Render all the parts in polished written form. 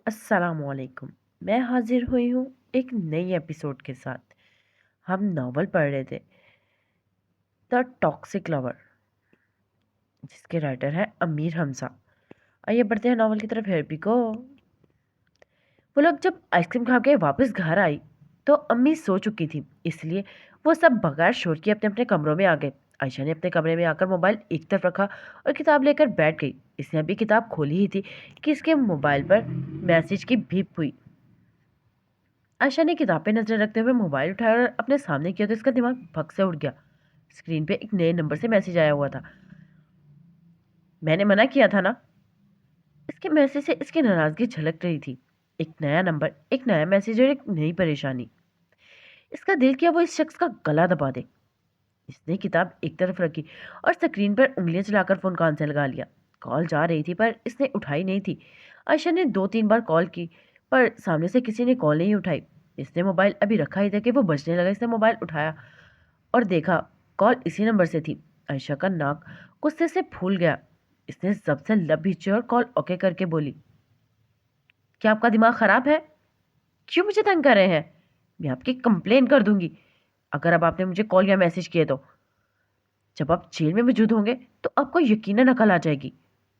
अस्सलाम वालेकुम। मैं हाजिर हुई हूँ एक नई एपिसोड के साथ। हम नॉवल पढ़ रहे थे, द टॉक्सिक लवर, जिसके राइटर है अमीर हमजा। आइए बढ़ते हैं नॉवल की तरफ। हेयर को वो लोग जब आइसक्रीम खा के वापस घर आई तो अम्मी सो चुकी थी, इसलिए वो सब बगैर शोर के अपने अपने कमरों में आ गए। आयशा ने अपने कमरे में आकर मोबाइल एक तरफ रखा और किताब लेकर बैठ गई। इसने अभी किताब खोली ही थी कि इसके मोबाइल पर मैसेज की बीप हुई। आयशा ने किताब पे नजर रखते हुए मोबाइल उठाया और अपने सामने किया तो इसका दिमाग भग से उड़ गया। स्क्रीन पे एक नए नंबर से मैसेज आया हुआ था। मैंने मना किया था ना। इसके मैसेज से इसकी नाराजगी झलक रही थी। एक नया नंबर, एक नया मैसेज और एक नई परेशानी। इसका दिल किया वो इस शख्स का गला दबा दे। इसने किताब एक तरफ रखी और स्क्रीन पर उंगलियां चलाकर फोन कान से लगा लिया। कॉल जा रही थी पर इसने उठाई नहीं थी। आयशा ने 2-3 बार कॉल की पर सामने से किसी ने कॉल नहीं उठाई। इसने मोबाइल अभी रखा ही था कि वो बजने लगा। इसने मोबाइल उठाया और देखा कॉल इसी नंबर से थी। आयशा का नाक गुस्से से फूल गया। इसने सबसे लब खींची और कॉल ओके करके बोली, क्या आपका दिमाग खराब है? क्यों मुझे तंग कर रहे हैं? मैं आपकी कंप्लेन कर दूंगी अगर अब आपने मुझे कॉल या मैसेज किए तो। जब आप जेल में मौजूद होंगे तो आपको यकीनन अकल आ जाएगी।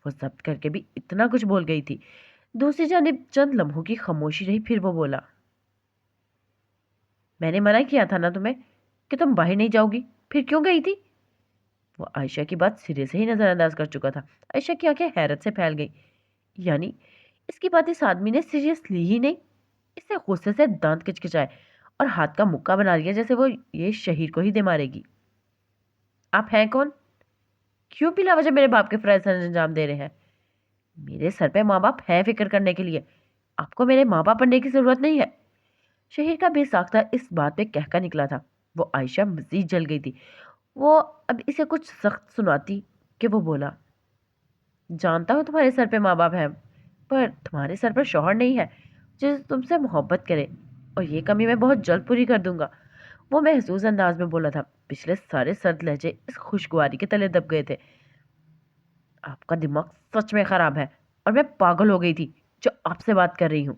वो जब्त करके भी इतना कुछ बोल गई थी। दूसरी जानिब चंद लम्हों की खामोशी रही, फिर वो बोला, मैंने मना किया था ना तुम्हें कि तुम बाहर नहीं जाओगी, फिर क्यों गई थी? वो आयशा की बात सिरे से ही नजरअंदाज कर चुका था। आयशा की आंखें हैरत से फैल गई। यानी इसकी बात इस आदमी ने सीरियस ली ही नहीं। इसने गुस्से से दांत किचकिचाए और हाथ का मुक्का बना लिया जैसे वो ये शहीद को ही दे मारेगी। आप हैं कौन? क्यों बिला वजह मेरे बाप के फराइज सर अंजाम दे रहे हैं? मेरे सर पे माँ बाप है फिक्र करने के लिए। आपको मेरे माँ बाप बनने की जरूरत नहीं है। शहीर का बेसाख्ता इस बात पे कहका निकला था। वो आयशा मजीद जल गई थी। वो अब इसे कुछ सख्त सुनाती कि वो बोला, जानता हूँ तुम्हारे सर पे माँ बाप है, पर तुम्हारे सर पर शौहर नहीं है जो तुमसे मोहब्बत करे, और ये कमी मैं बहुत जल्द पूरी कर दूंगा। वो महसूस अंदाज में बोला था। पिछले सारे सर्द लहजे इस खुशगवारी के तले दब गए थे। आपका दिमाग सच में खराब है और मैं पागल हो गई थी जो आपसे बात कर रही हूँ।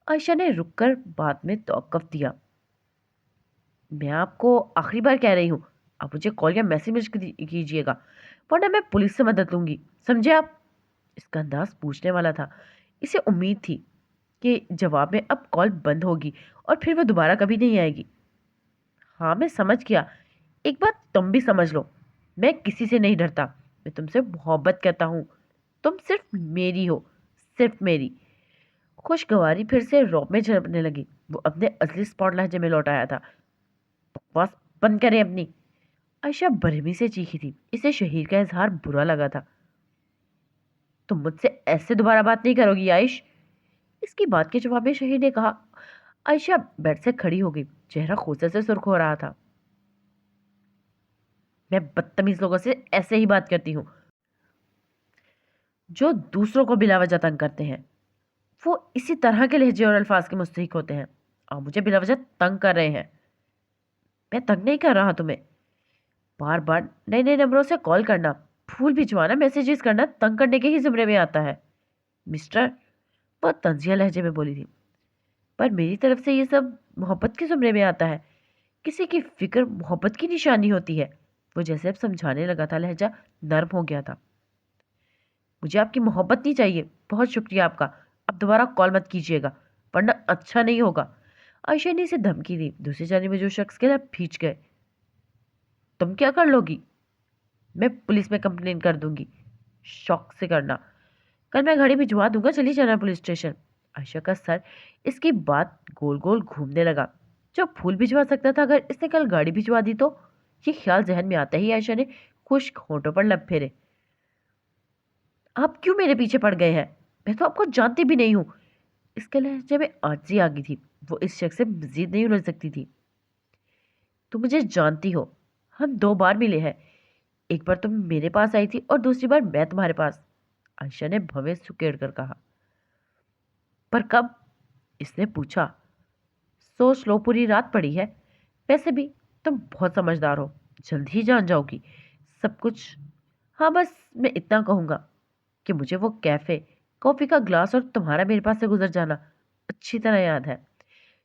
आयशा ने रुककर बात में तौक़ुफ़ दिया। मैं आपको आखिरी बार कह रही हूँ, आप मुझे कॉल या मैसेज कीजिएगा, वरना मैं पुलिस से मदद लूंगी, समझे आप? इसका अंदाज पूछने वाला था। इसे उम्मीद थी कि जवाब में अब कॉल बंद होगी और फिर वो दोबारा कभी नहीं आएगी। हाँ, मैं समझ गया। एक बात तुम भी समझ लो, मैं किसी से नहीं डरता। मैं तुमसे मोहब्बत करता हूँ। तुम सिर्फ मेरी हो, सिर्फ मेरी। खुशगवारी फिर से रौब में झपटने लगी। वो अपने असली स्पॉट लहजे में लौट आया था। बकवास बंद करें अपनी। आयशा बरहमी से चीखी थी। इसे शहीर का इजहार बुरा लगा था। तुम मुझसे ऐसे दोबारा बात नहीं करोगी आयश। इसकी बात के जवाब में शहीर ने कहा। आयशा बेड से खड़ी हो गई। चेहरा गुस्से से सुर्ख हो रहा था। मैं बदतमीज लोगों से ऐसे ही बात करती हूँ जो दूसरों को बिलावजह तंग करते हैं। वो इसी तरह के लहजे और अल्फाज के मुस्तहिक होते हैं। और मुझे बिलावजह तंग कर रहे हैं। मैं तंग नहीं कर रहा तुम्हें। बार बार नए नए नंबरों से कॉल करना, फूल भिजवाना, मैसेजेस करना तंग करने के ही जुमरे में आता है मिस्टर। वो तंजिया लहजे में बोली थी। पर मेरी तरफ से ये सब मोहब्बत के जुमरे में आता है। किसी की फिक्र मोहब्बत की निशानी होती है। वो जैसे अब समझाने लगा था, लहजा नर्म हो गया था। मुझे आपकी मोहब्बत नहीं चाहिए। बहुत शुक्रिया आपका। अब दोबारा कॉल मत कीजिएगा, वरना अच्छा नहीं होगा। आयशा ने इसे धमकी दी। दूसरी जानिब में जो शख्स के लब भींच गए। तुम क्या कर लोगी? मैं पुलिस में कंप्लेन कर दूंगी। शौक से करना। कल मैं गाड़ी भिजवा दूंगा, चली जाना पुलिस स्टेशन। आयशा का सर इसकी बात गोल गोल घूमने लगा। जो फूल भिजवा सकता था, अगर इसने कल गाड़ी भिजवा दी तो? ये ख्याल जहन में आता ही आयशा ने खुश्क होंठों पर लब फेरे। आप क्यों मेरे पीछे पड़ गए हैं? मैं तो आपको जानती भी नहीं हूं। इसके लहजे में आजिज़ी आ गई थी। वो इस शख्स से मजीद नहीं उलझ सकती थी। तुम मुझे जानती हो। हम 2 बार मिले हैं। एक बार तुम मेरे पास आई थी और दूसरी बार मैं तुम्हारे पास। आयशा ने भवें सुकेड़ कर कहा। पर कब? इसने पूछा। सोच लो, पूरी रात पड़ी है। वैसे भी तुम बहुत समझदार हो, जल्द ही जान जाओगी सब कुछ। हाँ, बस मैं इतना कहूंगा कि मुझे वो कैफे कॉफी का ग्लास और तुम्हारा मेरे पास से गुजर जाना अच्छी तरह याद है।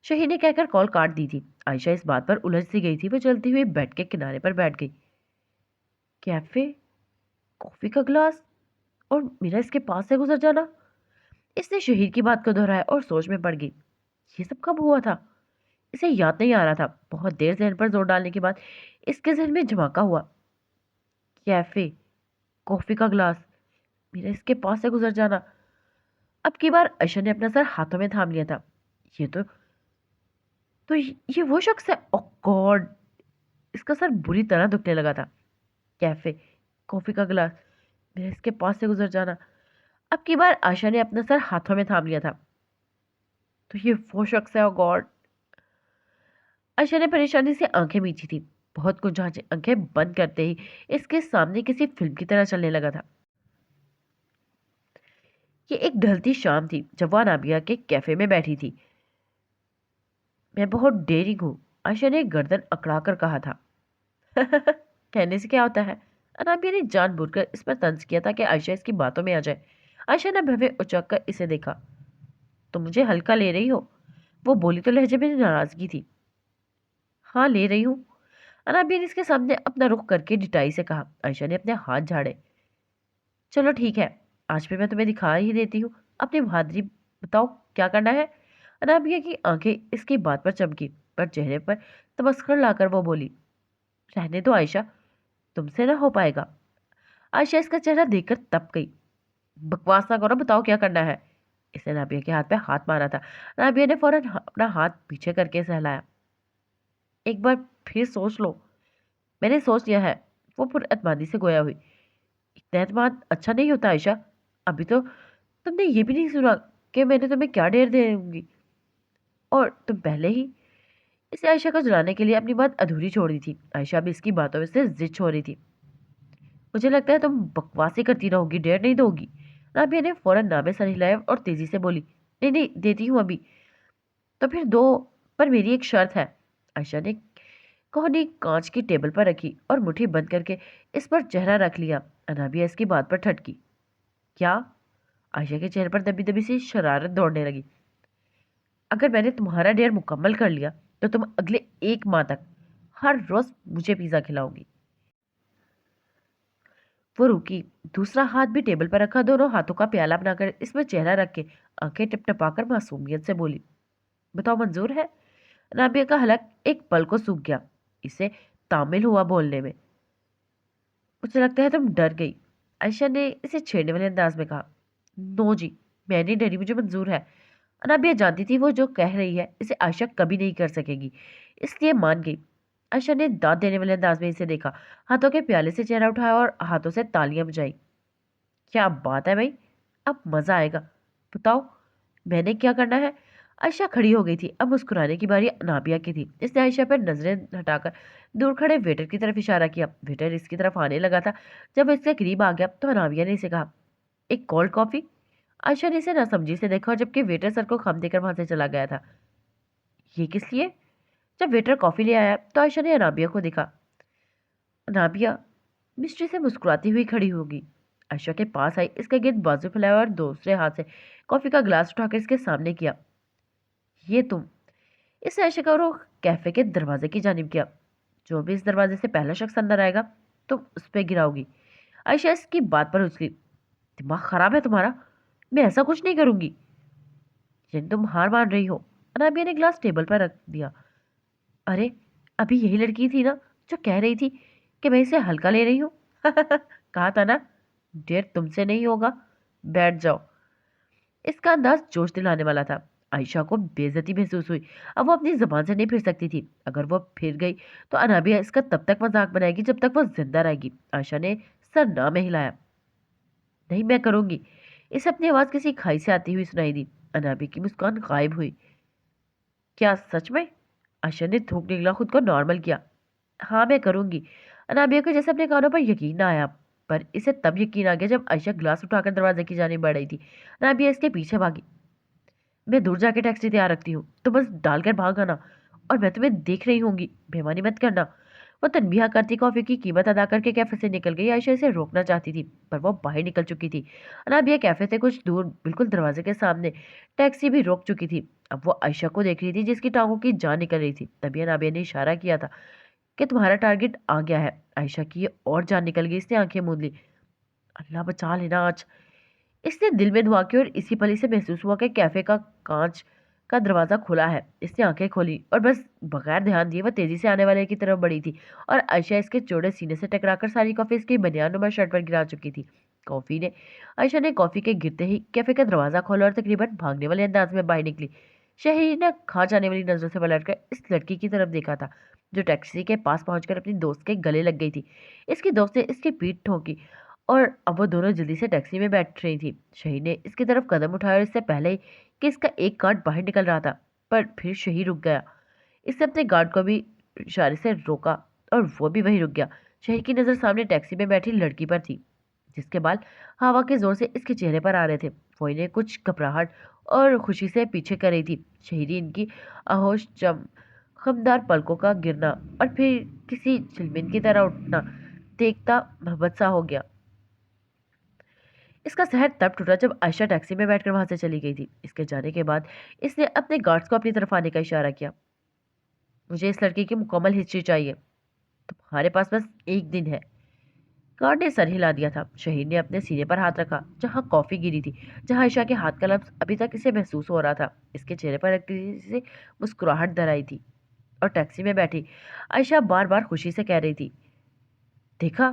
शहीद ने कहकर कॉल काट दी थी। आयशा इस बात पर उलझ सी गई थी। वो चलती हुई बेड के किनारे पर बैठ गई। कैफे, कॉफी का ग्लास और मेरा इसके पास से गुजर जाना। इसने शहीद की बात को दोहराया और सोच में पड़ गई। ये सब कब हुआ था? इसे याद नहीं आ रहा था। बहुत देर जहन पर जोर डालने के बाद इसके जहन में झमाका हुआ। कैफे, कॉफी का ग्लास, मेरा इसके पास से गुजर जाना। अब की बार आयशा ने अपना सर हाथों में थाम लिया था। ये तो ये वो शख्स है। ओह गॉड! इसका सर बुरी तरह दुखने लगा था। कैफे, कॉफी का गिलास, मेरा इसके पास से गुजर जाना। अब की बार आशा ने अपना सर हाथों में थाम लिया था। तो ये वो शख्स है। ओह गॉड! आशा ने परेशानी से आंखें मीची थी। बहुत कुछ जांचे आंखें बंद करते ही इसके सामने किसी फिल्म की तरह चलने लगा था। ये एक ढलती शाम थी जब वह नाबिया के कैफे में बैठी थी। मैं बहुत डेरिंग हूँ, आयशा ने गर्दन अकड़ाकर कहा था। कहने से क्या होता है? अनाबिया ने जानबूझकर इस पर तंज किया था कि आयशा इसकी बातों में आ जाए। आयशा ने भवें उचक कर इसे देखा। तो मुझे हल्का ले रही हो? वो बोली तो लहजे में नाराजगी थी। हाँ, ले रही हूँ। अनाबिया ने इसके सामने अपना रुख करके डिटाई से कहा। आयशा ने अपने हाथ झाड़े। चलो ठीक है, आज भी मैं तुम्हें दिखा ही देती हूँ अपनी बहादुरी। बताओ क्या करना है? अनाबिया की आंखें इसकी बात पर चमकी, पर चेहरे पर तमस्कर लाकर वो बोली, रहने दो आयशा, तुमसे ना हो पाएगा। आयशा इसका चेहरा देखकर तप गई। बकवास ना करो, बताओ क्या करना है? इसने नाबिया के हाथ पे हाथ मारा था। नाबिया ने फौरन अपना हाथ पीछे करके सहलाया। एक बार फिर सोच लो। मैंने सोच लिया है। वो पुरअतमादी से गोया हुई। इतना एतमाद अच्छा नहीं होता आयशा। अभी तो तुमने ये भी नहीं सुना कि मैंने तुम्हें क्या डेर दे दूंगी। और तुम पहले ही इसे आयशा को जलाने के लिए अपनी बात अधूरी छोड़ दी थी। आयशा भी इसकी बातों से जिद छोड़ रही थी। मुझे लगता है तुम बकवासी करती रहोगी, डेर नहीं दोगी। राबिया ने फौरन नामे सर हिलाया और तेजी से बोली, नहीं नहीं, देती हूँ अभी। तो फिर दो, पर मेरी एक शर्त है। आयशा ने कोहनी कांच की टेबल पर रखी और मुट्ठी बंद करके इस पर चेहरा रख लिया। अनाबिया इसकी बात पर ठटकी। क्या? आयशा के चेहरे पर दबी दबी सी शरारत दौड़ने लगी। अगर मैंने तुम्हारा डेयर मुकम्मल कर लिया तो तुम अगले 1 माह तक हर रोज मुझे पिज्जा खिलाओगी। वो रुकी। दूसरा हाथ भी टेबल पर रखा, दोनों हाथों का प्याला बनाकर इसमें चेहरा रख के आंखें टिपटिपाकर मासूमियत से बोली, बताओ मंजूर है? राबिया का हलक एक पल को सूख गया। इसे तामिल हुआ बोलने में। मुझे लगता है तुम डर गई। आयशा ने इसे छेड़ने वाले अंदाज में कहा। नो जी, मैं नहीं डरी, मुझे मंजूर है। अनाबिया जानती थी वो जो कह रही है इसे आयशा कभी नहीं कर सकेगी, इसलिए मान गई। आयशा ने दांत देने वाले अंदाज में इसे देखा, हाथों के प्याले से चेहरा उठाया और हाथों से तालियां बजाई। क्या बात है भाई, अब मजा आएगा। बताओ मैंने क्या करना है? आयशा खड़ी हो गई थी। अब मुस्कुराने की बारी अनाबिया की थी। इसने आयशा पर नजरें हटाकर दूर खड़े वेटर की तरफ इशारा किया। वेटर इसकी तरफ आने लगा था। जब वो इसके करीब आ गया तो अनाबिया ने इसे कहा, एक कोल्ड कॉफी। आयशा ने इसे नासमझी से देखा और जबकि वेटर सर को खम देकर वहां से चला गया था। ये किस लिए? जब वेटर कॉफी ले आया तो आयशा ने अनाबिया को देखा। अनाबिया मिस्ट्री से मुस्कुराती हुई खड़ी होगी। आयशा के पास आई, इसका गिर्द बाजू फैलाया और दूसरे हाथ से कॉफी का गिलास उठाकर इसके सामने किया। ये तुम? इस आयशा का रुख कैफे के दरवाजे की जानिब किया। जो भी इस दरवाजे से पहला शख्स अंदर आएगा तुम उस पर गिराओगी। आयशा इसकी बात पर उछली। दिमाग खराब है तुम्हारा? मैं ऐसा कुछ नहीं करूंगी। यानी तुम हार मान रही हो? अनाबिया ने गिलास टेबल पर रख दिया। अरे, अभी यही लड़की थी ना जो कह रही थी कि मैं इसे हल्का ले रही हूँ। कहा था ना, डेर तुमसे नहीं होगा। बैठ जाओ। इसका अंदाज जोश दिलाने वाला था। आयशा को बेइज्जती महसूस हुई। अब वो अपनी जबान से नहीं फिर सकती थी। अगर वो फिर गई तो अनाबिया इसका तब तक मजाक बनाएगी जब तक वो जिंदा रहेगी। आयशा ने सर ना में हिलाया। नहीं, मैं करूंगी। इसे अपनी आवाज किसी खाई से आती हुई सुनाई दी। अनाबिया की मुस्कान गायब हुई। क्या सच में? आयशा ने थूक निकला खुद को नॉर्मल किया। हाँ, मैं करूंगी। अनाबिया को जैसे अपने कानों पर यकीन ना आया, पर इसे तब यकीन आ गया जब आयशा गिलास उठाकर दरवाजे की जाने बढ़ रही थी। अनाबिया इसके पीछे भागी। मैं दूर जाके टैक्सी तैयार रखती हूँ, तो बस डालकर भाग आना। और मैं तुम्हें देख रही होंगी, बेईमानी मत करना। वो तनबीहा करती कॉफी की कीमत अदा करके कैफे से निकल गई। आयशा इसे रोकना चाहती थी पर वो बाहर निकल चुकी थी। अनाबिया कैफे से कुछ दूर बिल्कुल दरवाजे के सामने टैक्सी भी रोक चुकी थी। अब वो आयशा को देख रही थी जिसकी टांगों की जान निकल रही थी। तभी अनाबिया ने इशारा किया था कि तुम्हारा टारगेट आ गया है। आयशा की और जान निकल गई। इसने आंखें मूंद ली। अल्लाह बचा लेना आज। इसने दिल में दुआ की और इसी पल इसे महसूस हुआ कि कैफे का कांच का दरवाजा खुला है। इसने आंखें खोली और बस बगैर ध्यान दिए वह तेजी से आने वाले की तरफ बढ़ी थी और आयशा इसके चौड़े सीने से टकराकर सारी कॉफी इसकी बनियानुमा शर्ट पर गिरा चुकी थी। कॉफी ने आयशा ने कॉफी के गिरते ही कैफे का दरवाजा खोला और तकरीबन भागने वाले अंदाज में बाहर निकली। शहरी ने खा जाने वाली नजरों से पलटकर इस लड़की की तरफ देखा था जो टैक्सी के पास पहुंचकर अपनी दोस्त के गले लग गई थी। इसकी दोस्त ने इसकी पीठ ठोकी और अब वो दोनों जल्दी से टैक्सी में बैठ रही थी। शहीद ने इसकी तरफ कदम उठाया और इससे पहले ही कि इसका एक गार्ड बाहर निकल रहा था पर फिर शहीद रुक गया। इसने अपने गार्ड को भी इशारे से रोका और वो भी वहीं रुक गया। शहीद की नज़र सामने टैक्सी में बैठी लड़की पर थी जिसके बाल हवा के जोर से इसके चेहरे पर आ रहे थे। वो इन्हें कुछ घबराहट और खुशी से पीछे कर रही थी। शहीदी इनकी आहोश चमकदार पलकों का गिरना और फिर किसी चिलमिन की तरह उठना देखता मोहब्बत सा हो गया। इसका सहर तब टूटा जब आयशा टैक्सी में बैठकर वहां से चली गई थी। इसके जाने के बाद इसने अपने गार्ड्स को अपनी तरफ आने का इशारा किया। मुझे इस लड़की की मुकम्मल हिस्ट्री चाहिए। तुम्हारे पास बस एक दिन है। गार्ड ने सर हिला दिया था। शहीद ने अपने सीने पर हाथ रखा जहां कॉफी गिरी थी, जहां आयशा के हाथ का लफ्ज अभी तक इसे महसूस हो रहा था। इसके चेहरे पर एक तेजी से मुस्कुराहट धर आई थी और टैक्सी में बैठी आयशा बार बार खुशी से कह रही थी, देखा,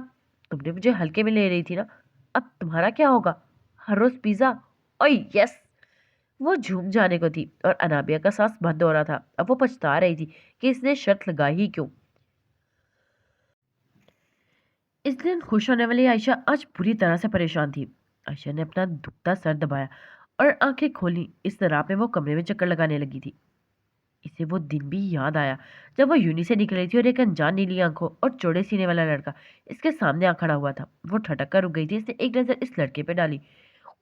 तुमने मुझे हल्के में ले रही थी ना। अब तुम्हारा क्या होगा? हर रोज पिज्जा? Oh yes. वो झूम जाने को थी और अनाबिया का सांस बंद हो रहा था। अब वो पछता रही थी कि इसने शर्त लगाई ही क्यों। इस दिन खुश होने वाली आयशा आज पूरी तरह से परेशान थी। आयशा ने अपना दुखता सर दबाया और आंखें खोली। इस तरह में वो कमरे में चक्कर लगाने लगी थी। इसे वो दिन भी याद आया जब वो यूनी से निकली थी और एक अनजान नीली आंखों और चौड़े सीने वाला लड़का इसके सामने आ खड़ा हुआ था। वो ठटक कर रुक गई थी। इसने एक नजर इस लड़के पे डाली।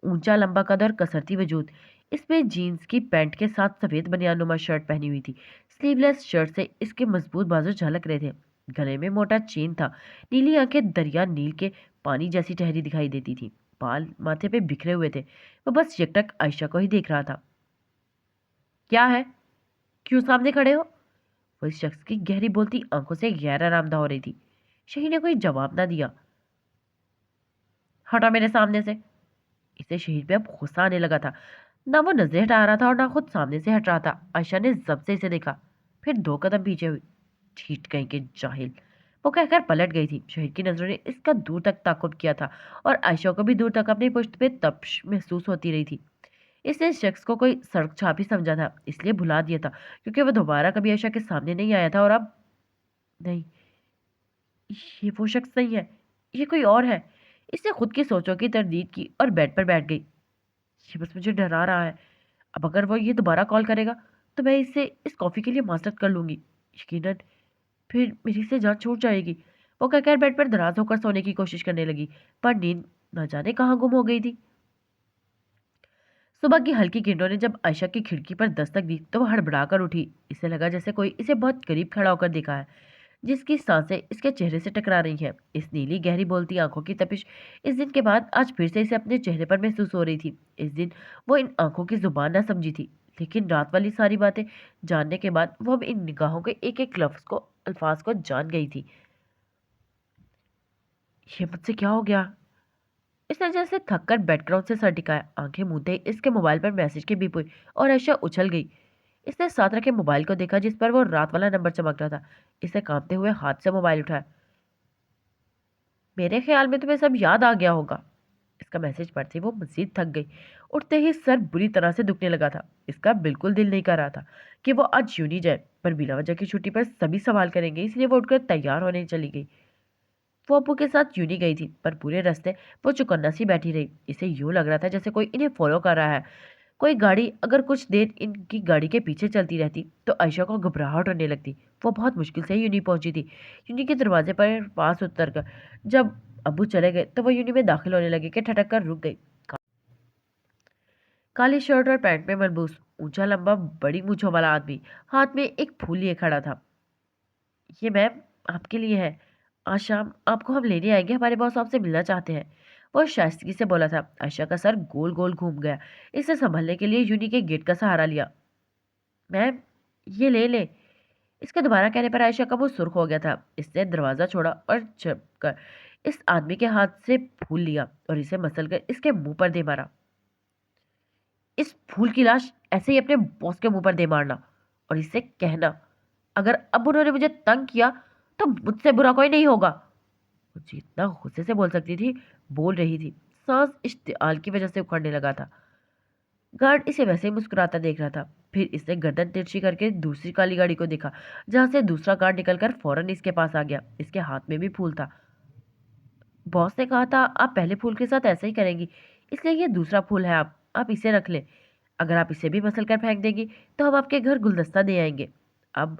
ऊंचा लंबा कद और कसरती वजूद। इसमें जीन्स की पैंट के साथ सफेद बनियानुमा शर्ट पहनी हुई थी। स्लीवलेस शर्ट से इसके मजबूत बाजू झलक रहे थे। गले में मोटा चेन था। नीली आंखें दरिया नील के पानी जैसी ठहरी दिखाई देती थी। बाल माथे पे बिखरे हुए थे। वो बस एकटक आयशा को ही देख रहा था। क्या है? क्यों सामने खड़े हो? वो इस शख्स की गहरी बोलती आंखों से गैर आरामदा हो रही थी। शही ने कोई जवाब ना दिया। हटा मेरे सामने से। इसे शहीद पे अब गुस्सा आने लगा था। ना वो नजरें हटा रहा था और ना खुद सामने से हट रहा था। आयशा ने जब से इसे देखा फिर दो कदम पीछे हुई। ठीक कहीं के जाहिल, वो कहकर पलट गई थी। शहीद की नजरों ने इसका दूर तक ताकुब किया था और आयशा को भी दूर तक अपनी पुश्त पे तप्श महसूस होती रही थी। इसने इस शख्स को कोई सड़क छापी समझा था, इसलिए भुला दिया था क्योंकि वो दोबारा कभी आयशा के सामने नहीं आया था। और अब नहीं, ये वो शख्स नहीं है, ये कोई और है। इसने खुद की सोचों की तरदीद की और बेड पर बैठ गई। ये बस मुझे डरा रहा है। अब अगर वो ये दोबारा कॉल करेगा तो मैं इससे इस कॉफ़ी के लिए माजरत कर लूंगी। यकीनन फिर मेरी से जान छूट जाएगी। वो कहकर बेड पर दराज होकर सोने की कोशिश करने लगी पर नींद न जाने कहाँ गुम हो गई थी। सुबह की हल्की किरणों ने जब आयशा की खिड़की पर दस्तक दी तो वह हड़बड़ाकर उठी। इसे लगा जैसे कोई इसे बहुत करीब खड़ा होकर देखा है, जिसकी सांसें इसके चेहरे से टकरा रही हैं। इस नीली गहरी बोलती आंखों की तपिश इस दिन के बाद आज फिर से इसे अपने चेहरे पर महसूस हो रही थी। इस दिन वो इन आंखों की जुबान ना समझी थी, लेकिन रात वाली सारी बातें जानने के बाद वो अब इन निगाहों के एक एक लफ्ज को अल्फाज को जान गई थी। ये मुझसे क्या हो गया? इसने जैसे थककर बैकग्राउंड से सर टिकाया। आंखें मूंदे इसके मोबाइल पर मैसेज की बीप हुई और आयशा उछल गई। इसने साथ रखे मोबाइल को देखा जिस पर वो रात वाला नंबर चमक रहा था। इसे कांपते हुए हाथ से मोबाइल उठाया। मेरे ख्याल में तुम्हें सब याद आ गया होगा। इसका मैसेज पढ़ते वो मजीद थक गई। उठते ही सर बुरी तरह से दुखने लगा था। इसका बिल्कुल दिल नहीं कर रहा था कि वो आज यूं जाए, पर बिला वजह की छुट्टी पर सभी सवाल करेंगे, इसलिए वो उठकर तैयार होने चली गई। वो अप्पू के साथ यूं गई थी पर पूरे रास्ते वो चौकन्ना सी बैठी रही। इसे यूं लग रहा था जैसे कोई इन्हें फॉलो कर रहा है। कोई गाड़ी अगर कुछ देर इनकी गाड़ी के पीछे चलती रहती तो आयशा को घबराहट होने लगती। वो बहुत मुश्किल से यूनी पहुंची थी। यूनी के दरवाजे पर पास उतर कर जब अब्बू चले गए तो वो यूनी में दाखिल होने लगी कि ठटक कर रुक गई। काली शर्ट और पैंट में मलबूस ऊंचा लंबा बड़ी मूंछों वाला आदमी हाथ में एक फूल लिए खड़ा था। ये मैम, آپ کے لیے ہے۔ آج شام آپ کو ہم لینے آئیں گے، ہمارے باس آپ سے ملنا چاہتے ہیں۔ وہ شائستگی سے بولا تھا۔ عائشہ کا سر گول گول گھوم گیا۔ اسے سنبھلنے کے لیے یونی کے گیٹ کا سہارا لیا۔ میم، یہ لے لیں۔ اس کے دوبارہ کہنے پر عائشہ کا منہ سرخ ہو گیا تھا۔ اس نے دروازہ چھوڑا اور جھپ کر اس آدمی کے ہاتھ سے پھول لیا اور اسے مسل کر اس کے منہ پر دے مارا۔ اس پھول کی لاش ایسے ہی اپنے باس کے منہ پر دے مارنا اور اس سے کہنا اگر اب انہوں نے مجھے تنگ کیا تو مجھ سے برا کوئی نہیں ہوگا۔ وہ جتنا غصے سے بول سکتی تھی بول رہی تھی۔ سانس اشتعال کی وجہ سے اکھڑنے لگا تھا۔ گارڈ اسے ویسے ہی مسکراتا دیکھ رہا تھا۔ پھر اس نے گردن ترچھی کر کے دوسری کالی گاڑی کو دیکھا جہاں سے دوسرا گارڈ نکل کر فوراً اس کے پاس آ گیا۔ اس کے ہاتھ میں بھی پھول تھا۔ باس نے کہا تھا آپ پہلے پھول کے ساتھ ایسا ہی کریں گی، اس لیے یہ دوسرا پھول ہے، آپ اسے رکھ لیں۔ اگر آپ اسے بھی مسل کر پھینک دیں گی تو ہم آپ کے گھر گلدستہ دے آئیں گے۔ اب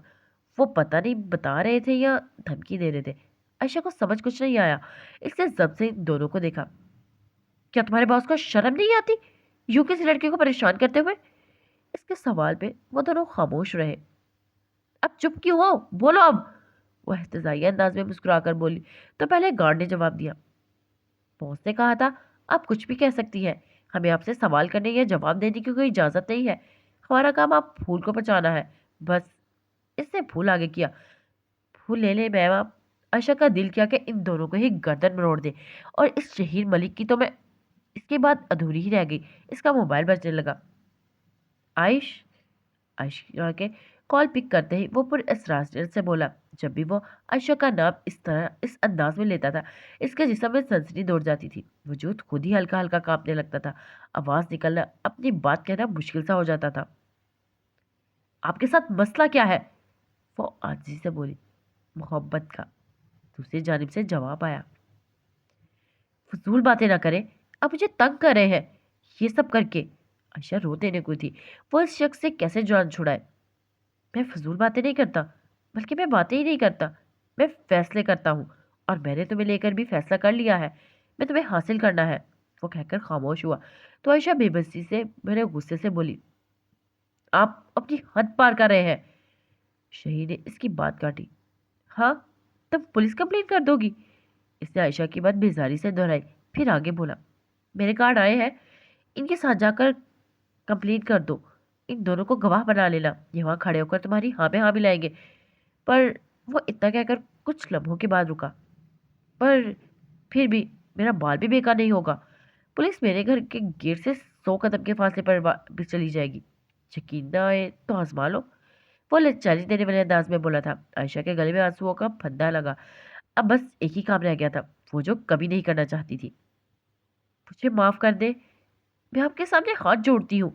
وہ پتہ نہیں بتا رہے تھے یا دھمکی دے رہے تھے۔ عائشہ کو سمجھ کچھ نہیں آیا۔ اس نے ضبط سے ان دونوں کو دیکھا۔ کیا تمہارے باس کو شرم نہیں آتی یوں کسی لڑکی کو پریشان کرتے ہوئے؟ اس کے سوال پہ وہ دونوں خاموش رہے۔ اب چپ کیوں ہو؟ بولو اب، وہ احتجاجی انداز میں مسکرا کر بولی۔ تو پہلے گارڈ نے جواب دیا۔ باس نے کہا تھا آپ کچھ بھی کہہ سکتی ہیں، ہمیں آپ سے سوال کرنے یا جواب دینے کی کوئی اجازت نہیں ہے۔ ہمارا کام آپ پھول کو بچانا ہے بس۔ اس نے پھول آگے کیا۔ پھول لے لیں میم آپ۔ عائشہ کا دل کیا کہ ان دونوں کو ہی گردن مروڑ دے، اور اس شہیر ملک کی تو میں اس کے بعد ادھوری ہی رہ گئی۔ اس کا موبائل بجنے لگا۔ عائشہ کے کال پک کرتے ہی وہ پر اسرار سے بولا۔ جب بھی وہ عائشہ کا نام اس انداز میں لیتا تھا اس کے جسم میں سنسنی دوڑ جاتی تھی۔ وجود خود ہی ہلکا ہلکا کانپنے لگتا تھا۔ آواز نکلنا، اپنی بات کہنا مشکل سا ہو جاتا تھا۔ آپ کے ساتھ مسئلہ کیا ہے؟ وہ عاجزی سے بولی۔ محبت کا، دوسری جانب سے جواب آیا۔ فضول باتیں نہ کریں، آپ مجھے تنگ کر رہے ہیں یہ سب کر کے۔ عائشہ رو دینے کو تھی۔ وہ اس شخص سے کیسے جان چھڑائے؟ میں فضول باتیں نہیں کرتا، بلکہ میں باتیں ہی نہیں کرتا، میں فیصلے کرتا ہوں، اور میں نے تمہیں لے کر بھی فیصلہ کر لیا ہے۔ میں تمہیں حاصل کرنا ہے۔ وہ کہہ کر خاموش ہوا تو عائشہ بے بسی سے بڑے غصے سے بولی۔ آپ اپنی حد پار کر رہے ہیں۔ شہید نے اس کی بات کاٹی۔ ہاں، تم پولیس کمپلین کر دو گی؟ اس نے عائشہ کی بات بیزاری سے دہرائی، پھر آگے بولا۔ میرے کارڈ آئے ہیں، ان کے ساتھ جا کر کمپلین کر دو۔ ان دونوں کو گواہ بنا لینا، یہ وہاں کھڑے ہو کر تمہاری ہاں میں ہاں ملائیں گے۔ پر وہ اتنا کہہ کر کچھ لمحوں کے بعد رکا۔ پر پھر بھی میرا بال بھی بیکار نہیں ہوگا۔ پولیس میرے گھر کے گیٹ سے 100 قدم کے فاصلے پر بھی چلی جائے گی۔ یقین نہ آئے تو آزما لو، وہ چیلنج دینے والے انداز میں بولا تھا۔ عائشہ کے گلے میں آنسوؤں کا پھندا لگا۔ اب بس ایک ہی کام رہ گیا تھا، وہ جو کبھی نہیں کرنا چاہتی تھی۔ مجھے معاف کر دے، میں آپ کے سامنے ہاتھ جوڑتی ہوں۔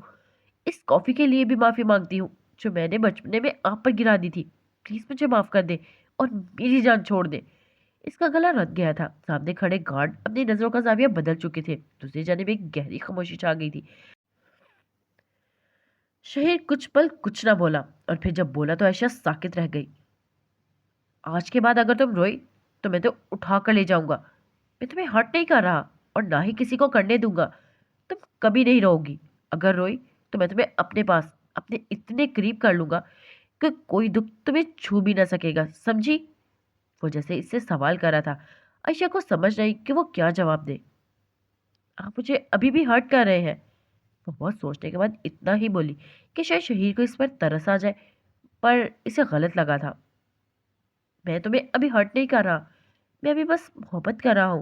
اس کافی کے لیے بھی معافی مانگتی ہوں جو میں نے بچپنے میں آپ پر گرا دی تھی۔ پلیز مجھے معاف کر دے اور میری جان چھوڑ دے۔ اس کا گلا رک گیا تھا۔ سامنے کھڑے گارڈ اپنی نظروں کا زاویہ بدل چکے تھے۔ دوسری جانب ایک گہری خاموشی چھا گئی تھی۔ شہیر کچھ پل کچھ نہ بولا، اور پھر جب بولا تو عائشہ ساکت رہ گئی۔ آج کے بعد اگر تم روئی تو میں تو اٹھا کر لے جاؤں گا۔ میں تمہیں ہرٹ نہیں کر رہا اور نہ ہی کسی کو کرنے دوں گا۔ تم کبھی نہیں رو گی۔ اگر روئی تو میں تمہیں اپنے پاس، اپنے اتنے قریب کر لوں گا کہ کوئی دکھ تمہیں چھو بھی نہ سکے گا، سمجھی؟ وہ جیسے اس سے سوال کر رہا تھا۔ عائشہ کو سمجھ نہیں کہ وہ کیا جواب دے۔ آپ مجھے ابھی بھی ہرٹ کر رہے ہیں، وہ بہت سوچنے کے بعد اتنا ہی بولی کہ شاید شہیر کو اس پر ترس آ جائے، پر اسے غلط لگا تھا۔ میں تمہیں ابھی ہرٹ نہیں کر رہا، میں ابھی بس محبت کر رہا ہوں۔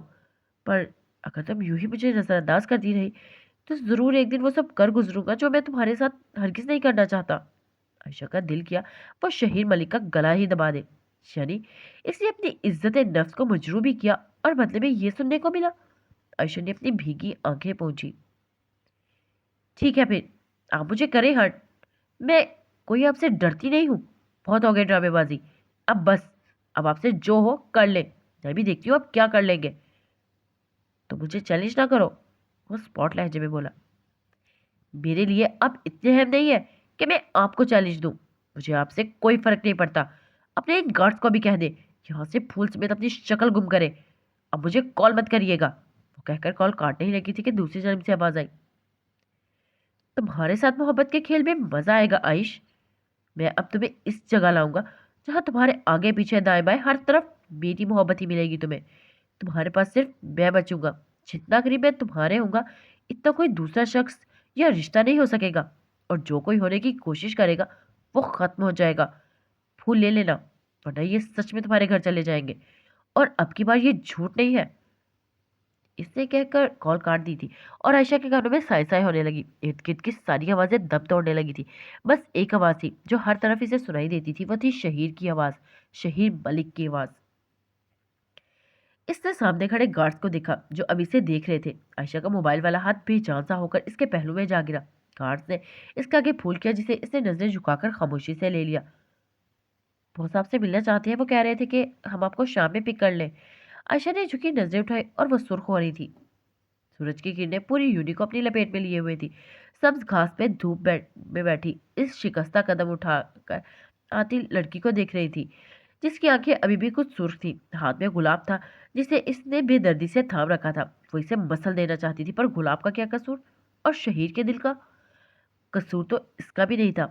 پر اگر تم یوں ہی مجھے نظر انداز کرتی رہی تو ضرور ایک دن وہ سب کر گزروں گا جو میں تمہارے ساتھ ہرگز نہیں کرنا چاہتا۔ عائشہ کا دل کیا وہ شہیر ملک کا گلا ہی دبا دے، یعنی اس نے اپنی عزت نفس کو مجروح بھی کیا اور بدلے میں یہ سننے کو ملا۔ عائشہ نے اپنی بھیگی آنکھیں پونچھی۔ ٹھیک ہے، پھر آپ مجھے کریں ہرٹ، میں کوئی آپ سے ڈرتی نہیں ہوں۔ بہت ہو گئے ڈرامے بازی، اب بس، اب آپ سے جو ہو کر لیں، میں بھی دیکھتی ہوں اب کیا کر لیں گے۔ تو مجھے چیلنج نہ کرو، وہ اسپاٹ لہجے میں بولا۔ میرے لیے اب اتنے اہم نہیں ہے کہ میں آپ کو چیلنج دوں، مجھے آپ سے کوئی فرق نہیں پڑتا۔ اپنے ان گارڈز کو بھی کہہ دے یہاں سے پھول سمیت اپنی شکل گم کرے۔ اب مجھے کال مت کریے گا، وہ کہہ کر کال کاٹنے ہی لگی تھی کہ دوسری جانب سے آواز آئی۔ تمہارے ساتھ محبت کے کھیل میں مزہ آئے گا عائش، میں اب تمہیں اس جگہ لاؤں گا जहाँ तुम्हारे आगे पीछे दाएं बाएं हर तरफ मेरी मोहब्बत ही मिलेगी तुम्हें। तुम्हारे पास सिर्फ मैं बचूंगा। जितना करीब मैं तुम्हारे होऊंगा, इतना कोई दूसरा शख्स या रिश्ता नहीं हो सकेगा। और जो कोई होने की कोशिश करेगा, वो खत्म हो जाएगा। फूल ले लेना, वरना ये सच में तुम्हारे घर चले जाएंगे। और अब की बार ये झूठ नहीं है। इसने कहकर कॉल काट दी थी और आयशा के कानों में साय साय होने लगी। इर्द गिर्द की सारी आवाजें दम तोड़ने लगी थी। बस एक आवाज थी जो हर तरफ इसे सुनाई देती थी, वो थी शहीर की आवाज, शहीर मलिक की आवाज। इसने सामने खड़े गार्ड्स को देखा जो अब इसे देख रहे थे। आयशा का मोबाइल वाला हाथ बेजान सा होकर इसके पहलू में जा गिरा। गार्ड्स ने इसके आगे फूल किया, जिसे इसने नजरें झुकाकर खामोशी से ले लिया। बॉस आपसे मिलना चाहते हैं, वो कह रहे थे कि हम आपको शाम में पिक कर लें। आयशा ने झुकी नजरें उठाई और वो सुर्ख हो रही थी। सूरज की किरणें पूरी यूनी को अपनी लपेट में लिए हुए थी। सब्ज घास पे में बैठी इस शिकस्ता कदम उठाकर आती लड़की को देख रही थी, जिसकी आंखें अभी भी कुछ सुर्ख थी। हाथ में गुलाब था जिसे इसने बेदर्दी से थाम रखा था। वो इसे मसल देना चाहती थी, पर गुलाब का क्या कसूर? और शहीर के दिल का कसूर तो इसका भी नहीं था।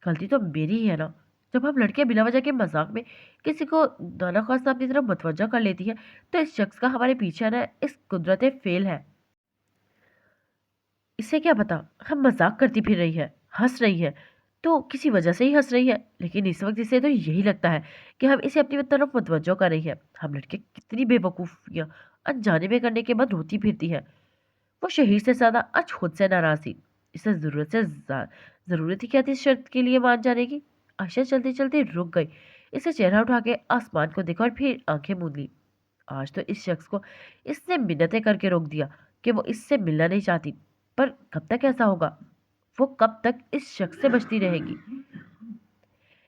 गलती तो मेरी ही है ना। जब हम लड़कियां बिना वजह के मजाक में किसी को नाना खासा अपनी तरफ मतवजा कर लेती है, तो इस शख्स का हमारे पीछे आना इस कुदरत फेल है। इसे क्या पता हम मजाक करती फिर रही है, हंस रही है, तो किसी वजह से ही हंस रही है। लेकिन इस वक्त इसे तो यही लगता है कि हम इसे अपनी तरफ मुतवज्जो कर रही है। हम लड़के कितनी बेवकूफियां अनजाने में करने के बाद रोती फिरती है। वो शहीर से ज्यादा आज खुद से नाराज थी। इसे जरूरत ही क्या थी इस शर्त के लिए मान जाने की? आशा चलते चलते रुक गई। इसे चेहरा उठा के आसमान को देखा और फिर आंखें मूंद ली। आज तो इस शख्स को इसने मिन्नतें करके रोक दिया कि वो इससे मिलना नहीं चाहती। पर कब तक ऐसा होगा? वो कब तक इस शख्स से बचती रहेगी?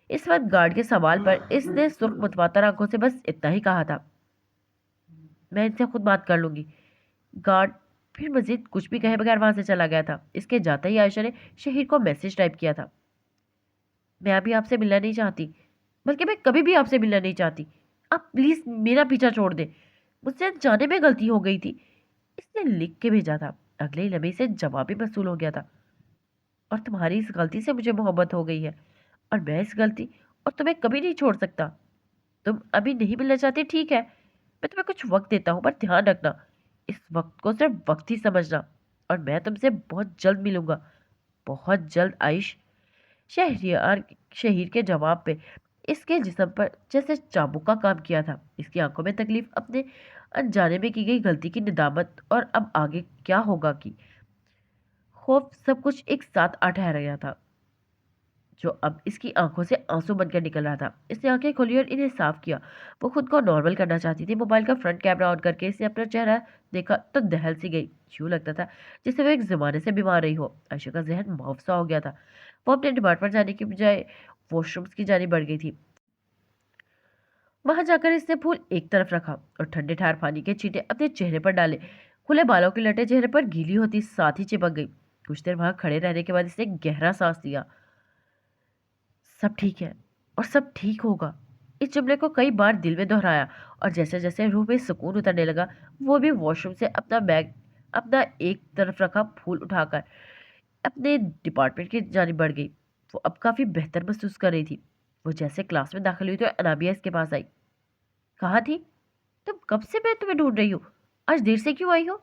इस वक्त गार्ड के सवाल पर इसने सुर्ख मुतवातर आंखों से बस इतना ही कहा था, मैं इनसे खुद बात कर लूंगी। गार्ड फिर मजीद कुछ भी कहे बगैर वहां से चला गया था। इसके जाते ही आयशा ने शहीर को मैसेज टाइप किया था, मैं अभी आपसे मिलना नहीं चाहती, बल्कि मैं कभी भी आपसे मिलना नहीं चाहती। आप प्लीज मेरा पीछा छोड़ दे, मुझसे जाने में गलती हो गई थी। इसने लिख के भेजा था। अगले ही लम्हे से जवाब भी वसूल हो गया था। और तुम्हारी इस गलती से मुझे मोहब्बत हो गई है, और मैं इस गलती और तुम्हें कभी नहीं छोड़ सकता। तुम अभी नहीं मिलना चाहते, ठीक है, मैं तुम्हें कुछ वक्त देता हूँ, पर ध्यान रखना इस वक्त को सिर्फ वक्त ही समझना। और मैं तुमसे बहुत जल्द मिलूंगा, बहुत जल्द आइश। शहरियार शहीर के जवाब पे इसके जिस्म पर जैसे चाबुक का काम किया था। इसकी आंखों में तकलीफ, अपने अनजाने में की गई गलती की निदामत, और अब आगे क्या होगा की खौफ, सब कुछ एक साथ आ ठहर गया था, जो अब इसकी आंखों से आंसू बनकर निकल रहा था। इसने आंखें खोली और इन्हें साफ किया। वो खुद को नॉर्मल करना चाहती थी। मोबाइल का फ्रंट कैमरा ऑन करके इसने अपना चेहरा देखा तो दहल सी गई। यूं लगता था जैसे वो एक जमाने से बीमार रही हो। आयशा का जहन मुफसा हो गया था। वो अपने डिपार्टमेंट जाने की बजाय वॉशरूम्स की जानी बढ़ गई थी। वहां जाकर इसने फूल एक तरफ रखा और ठंडे ठार पानी के छींटे अपने चेहरे पर डाले। खुले बालों की लटे चेहरे पर गीली होती साथ ही चिपक गई। कुछ देर वहां खड़े रहने के बाद इसने गहरा सांस लिया। सब ठीक है और सब ठीक होगा। इस जुमले को कई बार दिल में दोहराया, और जैसे जैसे रूह में सुकून उतरने लगा, वो भी वॉशरूम से अपना बैग अपना एक तरफ रखा फूल उठाकर अपने डिपार्टमेंट की जानिब बढ़ गई। वो अब काफी बेहतर महसूस कर रही थी। वो जैसे क्लास में दाखिल हुई तो अनाबिया इसके पास आई। कहाँ थी तुम? कब से मैं तुम्हें ढूंढ रही हूँ। आज देर से क्यों आई हो?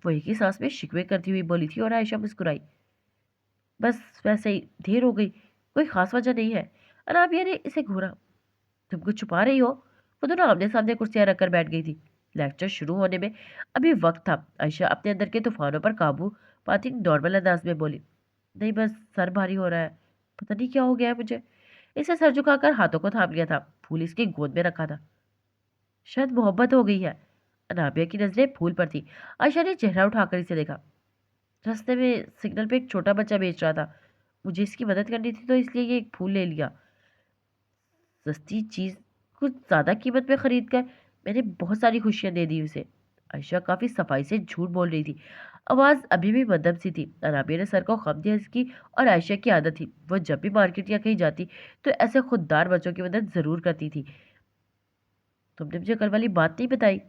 वो एक ही सांस में शिकवे करती हुई बोली थी, और आयशा मुस्कुराई। बस वैसे ही देर हो गई, कोई खास वजह नहीं है। अनाबिया ने इसे घूरा। तुम कुछ छुपा रही हो? वो दोनों आमने सामने कुर्सियां रखकर बैठ गई थी। लेक्चर शुरू होने में अभी वक्त था। आयशा अपने अंदर के तूफानों पर काबू पाती नॉर्मल अंदाज में बोली, नहीं बस सर भारी हो रहा है, पता नहीं क्या हो गया है मुझे। इसे सर झुकाकर हाथों को थाम लिया था। फूल इसकी गोद में रखा था। शायद मोहब्बत हो गई है। अनाबिया की नजरें फूल पर थी। आयशा ने चेहरा उठाकर इसे देखा। रास्ते में सिग्नल पे एक छोटा बच्चा बेच रहा था, मुझे इसकी मदद करनी थी, तो इसलिए ये एक फूल ले लिया। सस्ती चीज कुछ ज्यादा कीमत में खरीद कर मैंने बहुत सारी खुशियां दे दी उसे। आयशा काफी सफाई से झूठ बोल रही थी। आवाज अभी भी मध्यम सी थी। अनाबिया ने सर को खम दिया। इसकी और आयशा की आदत थी, वो जब भी मार्केट या कहीं जाती तो ऐसे खुददार बच्चों की मदद जरूर करती थी। तुमने मुझे कल वाली बात नहीं बताई।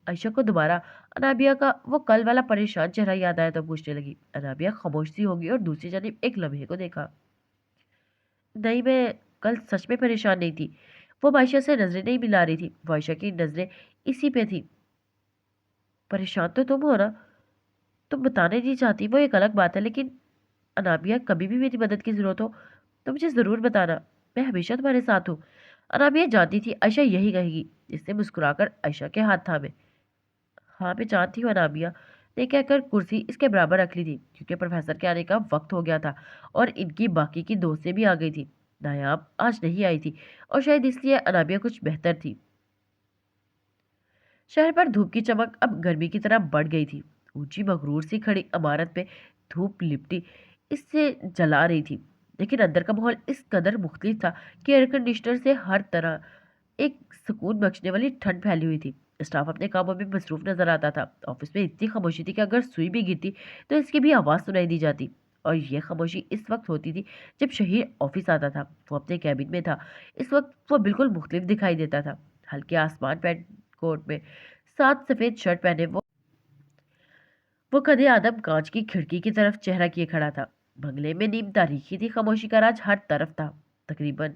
आयशा को दोबारा अनाबिया का वो कल वाला परेशान चेहरा याद आया तो पूछने लगी। अनाबिया खामोश सी होगी और दूसरी जानिब एक लम्हे को देखा। नहीं, मैं कल सच में परेशान नहीं थी। वो आयशा से नजरें नहीं मिला रही थी, वो आयशा की नजरें इसी पे थी। परेशान तो तुम हो ना, तुम बताने नहीं चाहती वो एक अलग बात है, लेकिन अनामिया कभी भी मेरी मदद की जरूरत हो तो मुझे जरूर बताना, मैं हमेशा तुम्हारे साथ हूँ। अनामिया जानती थी आयशा यही कहेगी, इसने मुस्कुराकर आयशा के हाथ थामे। हाँ मैं जानती हूँ अनामिया, ने कहकर कुर्सी इसके बराबर रख ली थी, क्योंकि प्रोफेसर के आने का वक्त हो गया था और इनकी बाकी की दोस्तें भी आ गई थी। नायाब आज नहीं आई थी और शायद इसलिए अनामिया कुछ बेहतर थी। शहर पर धूप की चमक अब गर्मी की तरह बढ़ गई थी। ऊंची मगरूर सी खड़ी इमारत पे धूप लिपटी इससे जला रही थी, लेकिन अंदर का माहौल इस कदर मुख्तलिफ था कि एयर कंडीशनर से हर तरह एक सुकून बख्शने वाली ठंड फैली हुई थी। स्टाफ अपने कामों में मसरूफ नजर आता था। ऑफिस में इतनी खामोशी थी कि अगर सुई भी गिरती तो इसकी भी आवाज़ सुनाई दी जाती। और यह खामोशी इस वक्त होती थी जब शहीर ऑफिस आता था। वो अपने कैबिन में था। इस वक्त वो बिल्कुल मुख्तलिफ दिखाई देता था। हल्के आसमान पैंट कोट में साथ सफ़ेद शर्ट पहने वो कदे आदम कांच की खिड़की की तरफ चेहरा किए खड़ा था। बंगले में नीम तारीखी थी, खामोशी का राज हर तरफ था। तकरीबन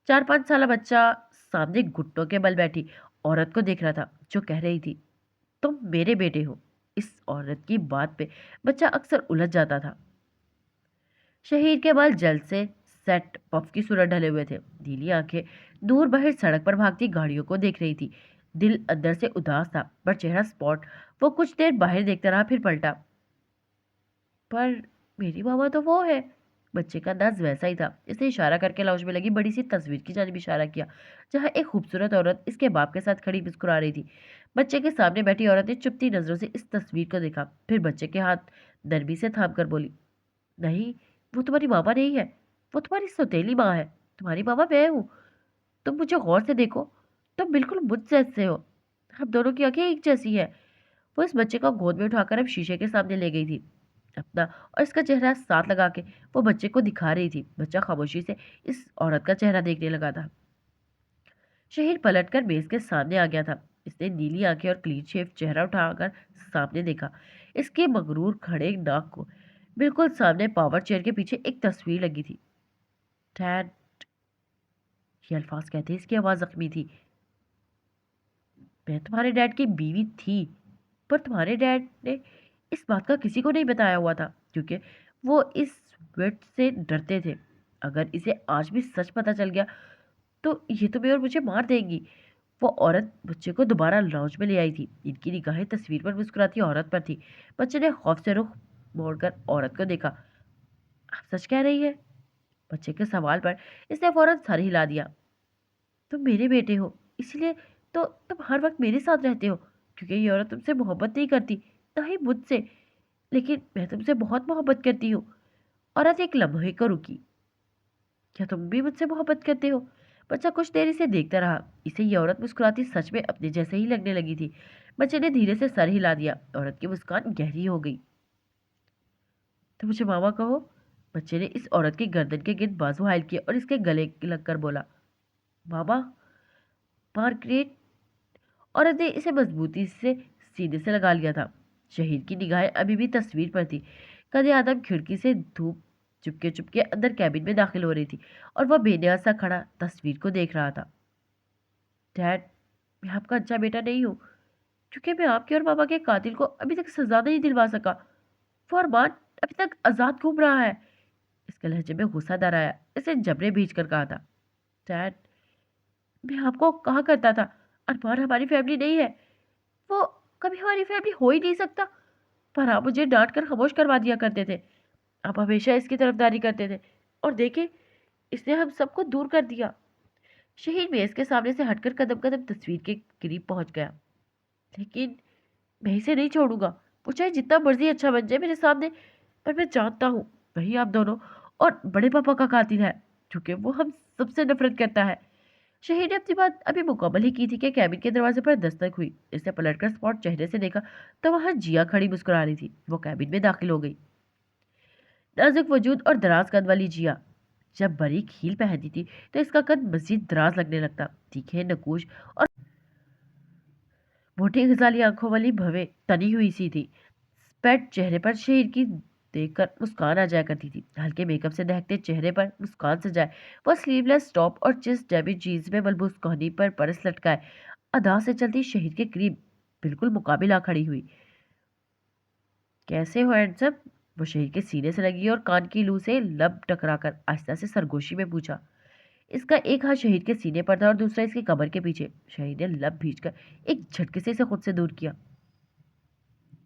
4-5 साल बच्चा सामने घुटनों के बल बैठी औरत को देख रहा था, जो कह रही थी, तुम मेरे बेटे हो। इस औरत की बात पे बच्चा अक्सर उलझ जाता था। शहीद के बाल जल्द से सेट पफ की सूरत ढले हुए थे। नीली आंखें दूर बाहर सड़क पर भागती गाड़ियों को देख रही थी। दिल अंदर से उदास था, पर चेहरा स्पॉट। वो कुछ देर बाहर देखता रहा, फिर पलटा। पर मेरी मामा तो वो है। बच्चे का अंदाज वैसा ही था। इसने इशारा करके लाउंज में लगी बड़ी सी तस्वीर की जानिब इशारा किया, जहां एक खूबसूरत औरत इसके बाप के साथ खड़ी मुस्कुरा रही थी। बच्चे के सामने बैठी औरत ने चुपती नजरों से इस तस्वीर को देखा, फिर बच्चे के हाथ नरमी से थाम कर बोली, नहीं, वो तुम्हारी मामा नहीं है, वो तुम्हारी सौतेली माँ है। तुम्हारी मामा मैं हूँ। तुम मुझे गौर से देखो, तुम बिल्कुल मुझ जैसे हो। हम दोनों की आंखें एक जैसी है। वो इस बच्चे को गोद में उठाकर अब शीशे के सामने ले गई थी अपना, और इसका चेहरा साथ लगा के वो बच्चे को दिखा रही थी। बच्चा खामोशी से इस औरत का चेहरा देखने लगा था। शहीद पलटकर मेज के सामने आ गया था। इसने नीली आंखें और क्लीन शेव चेहरा उठाकर सामने देखा। इसके मगरूर खड़े नाक को बिल्कुल सामने पावर चेयर के पीछे एक तस्वीर लगी थी। डैड, ये अल्फाज कहते इसकी आवाज जख्मी थी। मैं तुम्हारे डैड की बीवी थी, पर तुम्हारे डैड ने इस बात का किसी को नहीं बताया हुआ था, क्योंकि वो इस वेट से डरते थे। अगर इसे आज भी सच पता चल गया तो ये तुम्हें और मुझे मार देंगी। वो औरत बच्चे को दोबारा लॉन्च में ले आई थी। इनकी निगाहें तस्वीर पर मुस्कुराती औरत पर थी। बच्चे ने खौफ से रुख मोड़कर औरत को देखा। आप सच कह रही है? बच्चे के सवाल पर इसने फौरन सर हिला दिया। तुम मेरे बेटे हो, इसलिए तो तुम हर वक्त मेरे साथ रहते हो, क्योंकि ये औरत तुमसे मोहब्बत नहीं करती, ना ही मुझसे। लेकिन मैं तुमसे बहुत मोहब्बत करती हूँ। औरत एक लम्हे को रुकी। क्या तुम भी मुझसे मोहब्बत करते हो? बच्चा कुछ देर इसे देखता रहा। इसे ये औरत मुस्कुराती सच में अपने जैसे ही लगने लगी थी। बच्चे ने धीरे से सर हिला दिया। औरत की मुस्कान गहरी हो गई। तो मुझे मामा कहो। बच्चे ने इस औरत की गर्दन के गिर्द बाजू हायल किया और इसके गले लगकर बोला, मामा। मार्गरेट। औरत ने इसे मजबूती से सीने से लगा लिया था। शहीद की निगाहें अभी भी तस्वीर पर थी। कदे आदम खिड़की से धूप चुपके चुपके अंदर कैबिन में दाखिल हो रही थी और वह बेनियाज सा खड़ा तस्वीर को देख रहा था। डैड, मैं आपका अच्छा बेटा नहीं हूँ, क्योंकि मैं आपके और मामा के कातिल को अभी तक सजा नहीं दिलवा सका। वो अरमान अभी तक आजाद घूम रहा है। इसके लहजे में गुस्सा डर आया। इसे जबरे भींच कर कहा था, डैड, मैं आपको कहा करता था अरमान हमारी फैमिली नहीं है। वो कभी हमारी फैमिली हो ही नहीं सकता। पर आप मुझे डांट कर खामोश करवा दिया करते थे। आप हमेशा इसकी तरफदारी करते थे, और देखे, इसने हम सबको दूर कर दिया। शहीद मेज के सामने से हटकर कदम कदम तस्वीर के करीब पहुंच गया। लेकिन मैं इसे नहीं छोड़ूंगा। वो चाहे जितना मर्जी अच्छा बन जाए मेरे सामने, पर मैं जानता हूँ वही आप दोनों और बड़े पापा का कातिल है, क्योंकि वो हम सबसे नफरत करता है। शहीद ने अपनी बात अभी मुकम्मल ही की थी कि कैबिन के दरवाजे पर दस्तक हुई। इसने पलटकर स्पॉट चेहरे से देखा तो वहां जिया खड़ी मुस्कुरा रही थी। वो कैबिन में दाखिल हो गई। नाजुक वजूद और दराज कद वाली जिया जब बारीक हील पहनती थी तो इसका कद मजीद दराज लगने लगता। तीखे नकूश और मोटी गजाली आंखों वाली भवें तनी हुई सी थी। स्पेट चेहरे पर शहीद की دیکھ کر مسکان آ جایا کرتی تھی. ہلکے میک اپ سے دہکتے چہرے پر مسکان سجائے وہ سلیو لیس ٹاپ اور چیسٹ ڈیبی جینز میں ملبوس کوہنی پر پرس لٹکائے ادا سے چلتی شہید کے قریب بالکل مقابل آ کھڑی ہوئی. کیسے ہو ہینڈسم؟ وہ شہید کے سینے سے لگی اور کان کی لو سے لب ٹکرا کر آہستہ سے سرگوشی میں پوچھا. اس کا ایک ہاتھ شہید کے سینے پر تھا اور دوسرا اس کی کمر کے پیچھے. شہید نے لب بھیج کر ایک جھٹکے سے اسے خود سے دور کیا.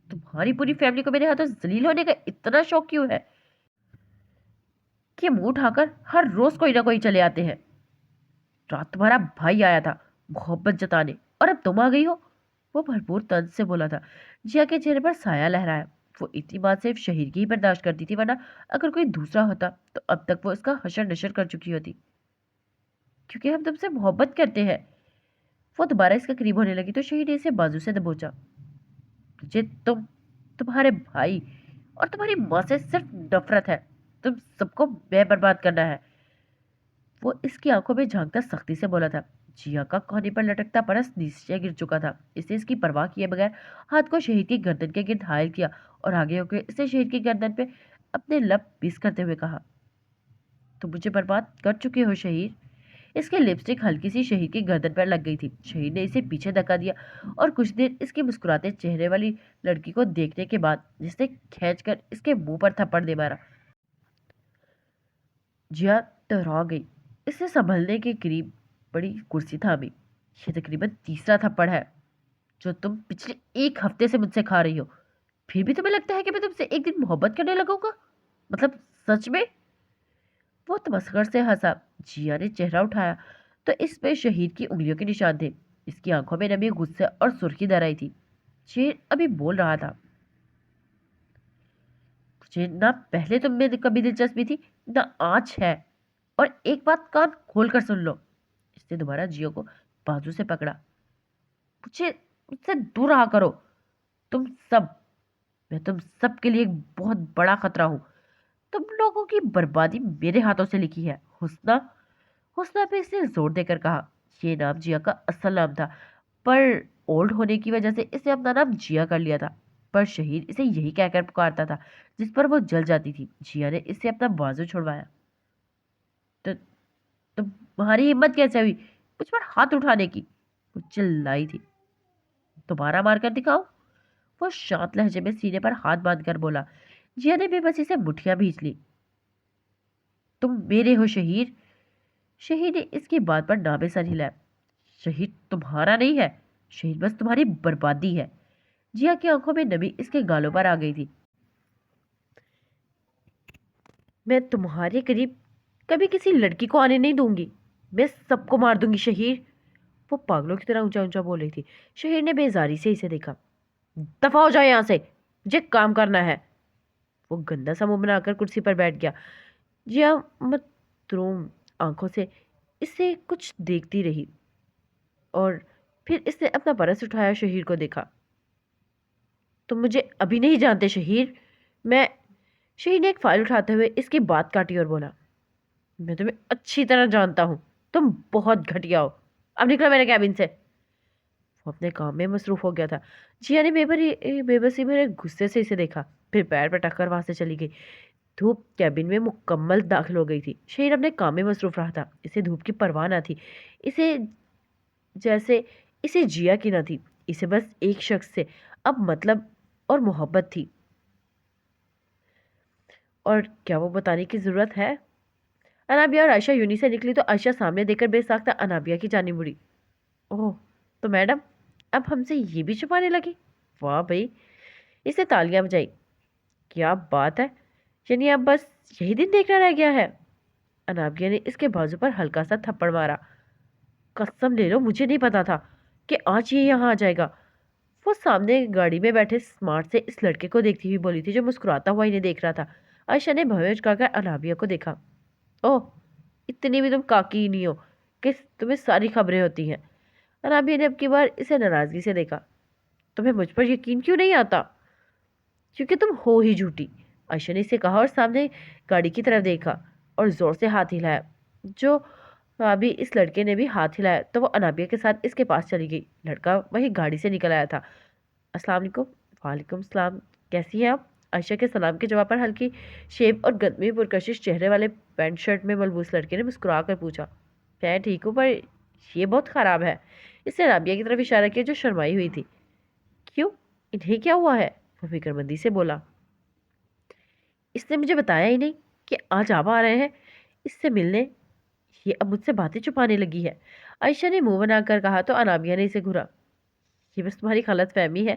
تمہاری پوری فیملی کو میرے ہاتھوں ذلیل ہونے کا اتنا شوق کیوں ہے کہ منہ اٹھا کر ہر روز کوئی نہ کوئی چلے آتے ہیں؟ رات تمہارا بھائی آیا تھا محبت جتانے اور اب تم آ گئی ہو. وہ بھرپور طنز سے بولا تھا. جیا کے چہرے پر سایہ لہرایا. وہ اتنی بات صرف شہیر کی ہی برداشت کرتی تھی ورنہ اگر کوئی دوسرا ہوتا تو اب تک وہ اس کا حشر نشر کر چکی ہوتی. کیونکہ ہم تم سے محبت کرتے ہیں. وہ دوبارہ اس کے قریب ہونے لگی تو شہید نے اسے بازو سے دبوچا. مجھے تمہارے بھائی اور تمہاری ماں سے صرف نفرت ہے. تم سب کو میں برباد کرنا ہے. وہ اس کی آنکھوں میں جھانکتا سختی سے بولا تھا. جیا کا کوہنی پر لٹکتا پرس نیچے گر چکا تھا. اس نے اس کی پرواہ کیے بغیر ہاتھ کو شہید کی گردن کے گرد حائل کیا اور آگے ہو کے اسے شہید کی گردن پہ اپنے لب پیس کرتے ہوئے کہا. تم مجھے برباد کر چکے ہو شہید. اس کی لپسٹک ہلکی سی شہید کی گردن پر لگ گئی تھی. شہید نے اسے پیچھے دھکا دیا اور کچھ دیر اس کے مسکراتے چہرے والی لڑکی کو دیکھنے کے بعد جس نے کھینچ کر اس کے منہ پر تھپڑ دے مارا. جیا ٹرا گئی. اس سے سنبھلنے کے قریب بڑی کرسی تھامی. یہ تقریباً تیسرا تھپڑ ہے جو تم پچھلے ایک ہفتے سے مجھ سے کھا رہی ہو. پھر بھی تمہیں لگتا ہے کہ میں تم سے ایک دن محبت کرنے لگوں گا؟ مطلب سچ میں؟ وہ تمسخر سے ہنسا. جیا نے چہرہ اٹھایا تو اس پہ شہید کی انگلیوں کے نشان تھے. اس کی آنکھوں میں نمی غصے اور سرخی در آئی تھی. شیر ابھی بول رہا تھا. مجھے نہ پہلے تم میں کبھی دلچسپی تھی نہ آج ہے. اور ایک بات کان کھول کر سن لو. اس نے دوبارہ جیو کو بازو سے پکڑا. مجھ سے دور رہا کرو تم سب. میں تم سب کے لیے ایک بہت بڑا خطرہ ہوں. تم لوگوں کی بربادی میرے ہاتھوں سے لکھی ہے. حسنہ پہ اس نے زور دے کر کہا. یہ نام جیا کا اصل نام تھا پر اولڈ ہونے کی وجہ سے اس نے اپنا نام جیا کر لیا تھا. پر شہید اسے یہی کہہ کر پکارتا تھا جس پر وہ جل جاتی تھی. جیا نے اس سے اپنا بازو چھڑوایا. تو تمہاری ہمت کیسے ہوئی مجھ پر ہاتھ اٹھانے کی؟ وہ چلائی تھی. دوبارہ مار کر دکھاؤ. وہ شانت لہجے میں سینے پر ہاتھ باندھ کر بولا. جیا نے بے بسی سے مٹھیاں بھیج لی. تم میرے ہو شہید. شہید نے اس کی بات پر نابے سر ہلایا. شہید تمہارا نہیں ہے. شہید بس تمہاری بربادی ہے. جیا کی آنکھوں میں نمی اس کے گالوں پر آ گئی تھی. میں تمہارے قریب کبھی کسی لڑکی کو آنے نہیں دوں گی. میں سب کو مار دوں گی شہید. وہ پاگلوں کی طرح اونچا اونچا بول رہی تھی. شہید نے بیزاری سے اسے دیکھا. دفع ہو جائے یہاں سے. مجھے کام کرنا ہے. وہ گندا سا منہ بنا کر کرسی پر بیٹھ گیا. جیا متروم آنکھوں سے اس سے کچھ دیکھتی رہی اور پھر اس نے اپنا پرس اٹھایا. شہیر کو دیکھا. تم مجھے ابھی نہیں جانتے شہیر. میں شہیر نے ایک فائل اٹھاتے ہوئے اس کی بات کاٹی اور بولا. میں تمہیں اچھی طرح جانتا ہوں. تم بہت گھٹیا ہو. اب نکلو میرے کیبن سے. وہ اپنے کام میں مصروف ہو گیا تھا. جیا نے بے بسی میں غصے سے اسے دیکھا پھر پیر پٹک کر وہاں سے چلی گئی. دھوپ کیبن میں مکمل داخل ہو گئی تھی. شہیر اپنے کام میں مصروف رہا تھا. اسے دھوپ کی پرواہ نہ تھی. اسے جیسے اسے جیا کی نہ تھی. اسے بس ایک شخص سے اب مطلب اور محبت تھی. اور کیا وہ بتانے کی ضرورت ہے؟ انابیہ اور عائشہ یونی سے نکلی تو عائشہ سامنے دیکھ کر بے ساختہ انابیہ کی جانب مڑی. اوہ تو میڈم اب ہم سے یہ بھی چھپانے لگی. واہ بھائی. اسے تالیاں بجائی. کیا بات ہے. یعنی اب بس یہی دن دیکھنا رہ گیا ہے. انابیہ نے اس کے بازو پر ہلکا سا تھپڑ مارا. قسم لے لو مجھے نہیں پتا تھا کہ آج یہ یہاں آ جائے گا. وہ سامنے گاڑی میں بیٹھے سمارٹ سے اس لڑکے کو دیکھتی ہوئی بولی تھی جو مسکراتا ہوا انہیں دیکھ رہا تھا. عائشہ نے بھویں چکا کر انابیہ کو دیکھا. اوہ اتنی بھی تم کاکی ہی نہیں ہو کہ تمہیں ساری خبریں ہوتی ہیں. انابیہ نے اب کی بار اسے ناراضگی سے دیکھا. تمہیں مجھ پر یقین کیوں نہیں آتا؟ کیونکہ تم ہو ہی جھوٹی. عائشہ نے اسے کہا اور سامنے گاڑی کی طرف دیکھا اور زور سے ہاتھ ہلایا. جو ابھی اس لڑکے نے بھی ہاتھ ہلایا تو وہ انابیہ کے ساتھ اس کے پاس چلی گئی. لڑکا وہی گاڑی سے نکل آیا تھا. السلام علیکم. وعلیکم السلام. کیسی ہیں آپ؟ عائشہ کے سلام کے جواب پر ہلکی شیپ اور گندمی پرکشش چہرے والے پینٹ شرٹ میں ملبوس لڑکے نے مسکرا کر پوچھا، میں ٹھیک ہوں، پر یہ بہت خراب ہے۔ اس نے رابعہ کی طرف اشارہ کیا جو شرمائی ہوئی تھی۔ کیوں؟ انہیں کیا ہوا ہے؟ وہ فکر مندی سے بولا۔ اس نے مجھے بتایا ہی نہیں کہ آج آپ آ رہے ہیں اس سے ملنے۔ یہ اب مجھ سے باتیں چھپانے لگی ہے۔ عائشہ نے منہ بنا کر کہا تو انابیہ نے اسے گھورا۔ یہ بس تمہاری غلط فہمی ہے،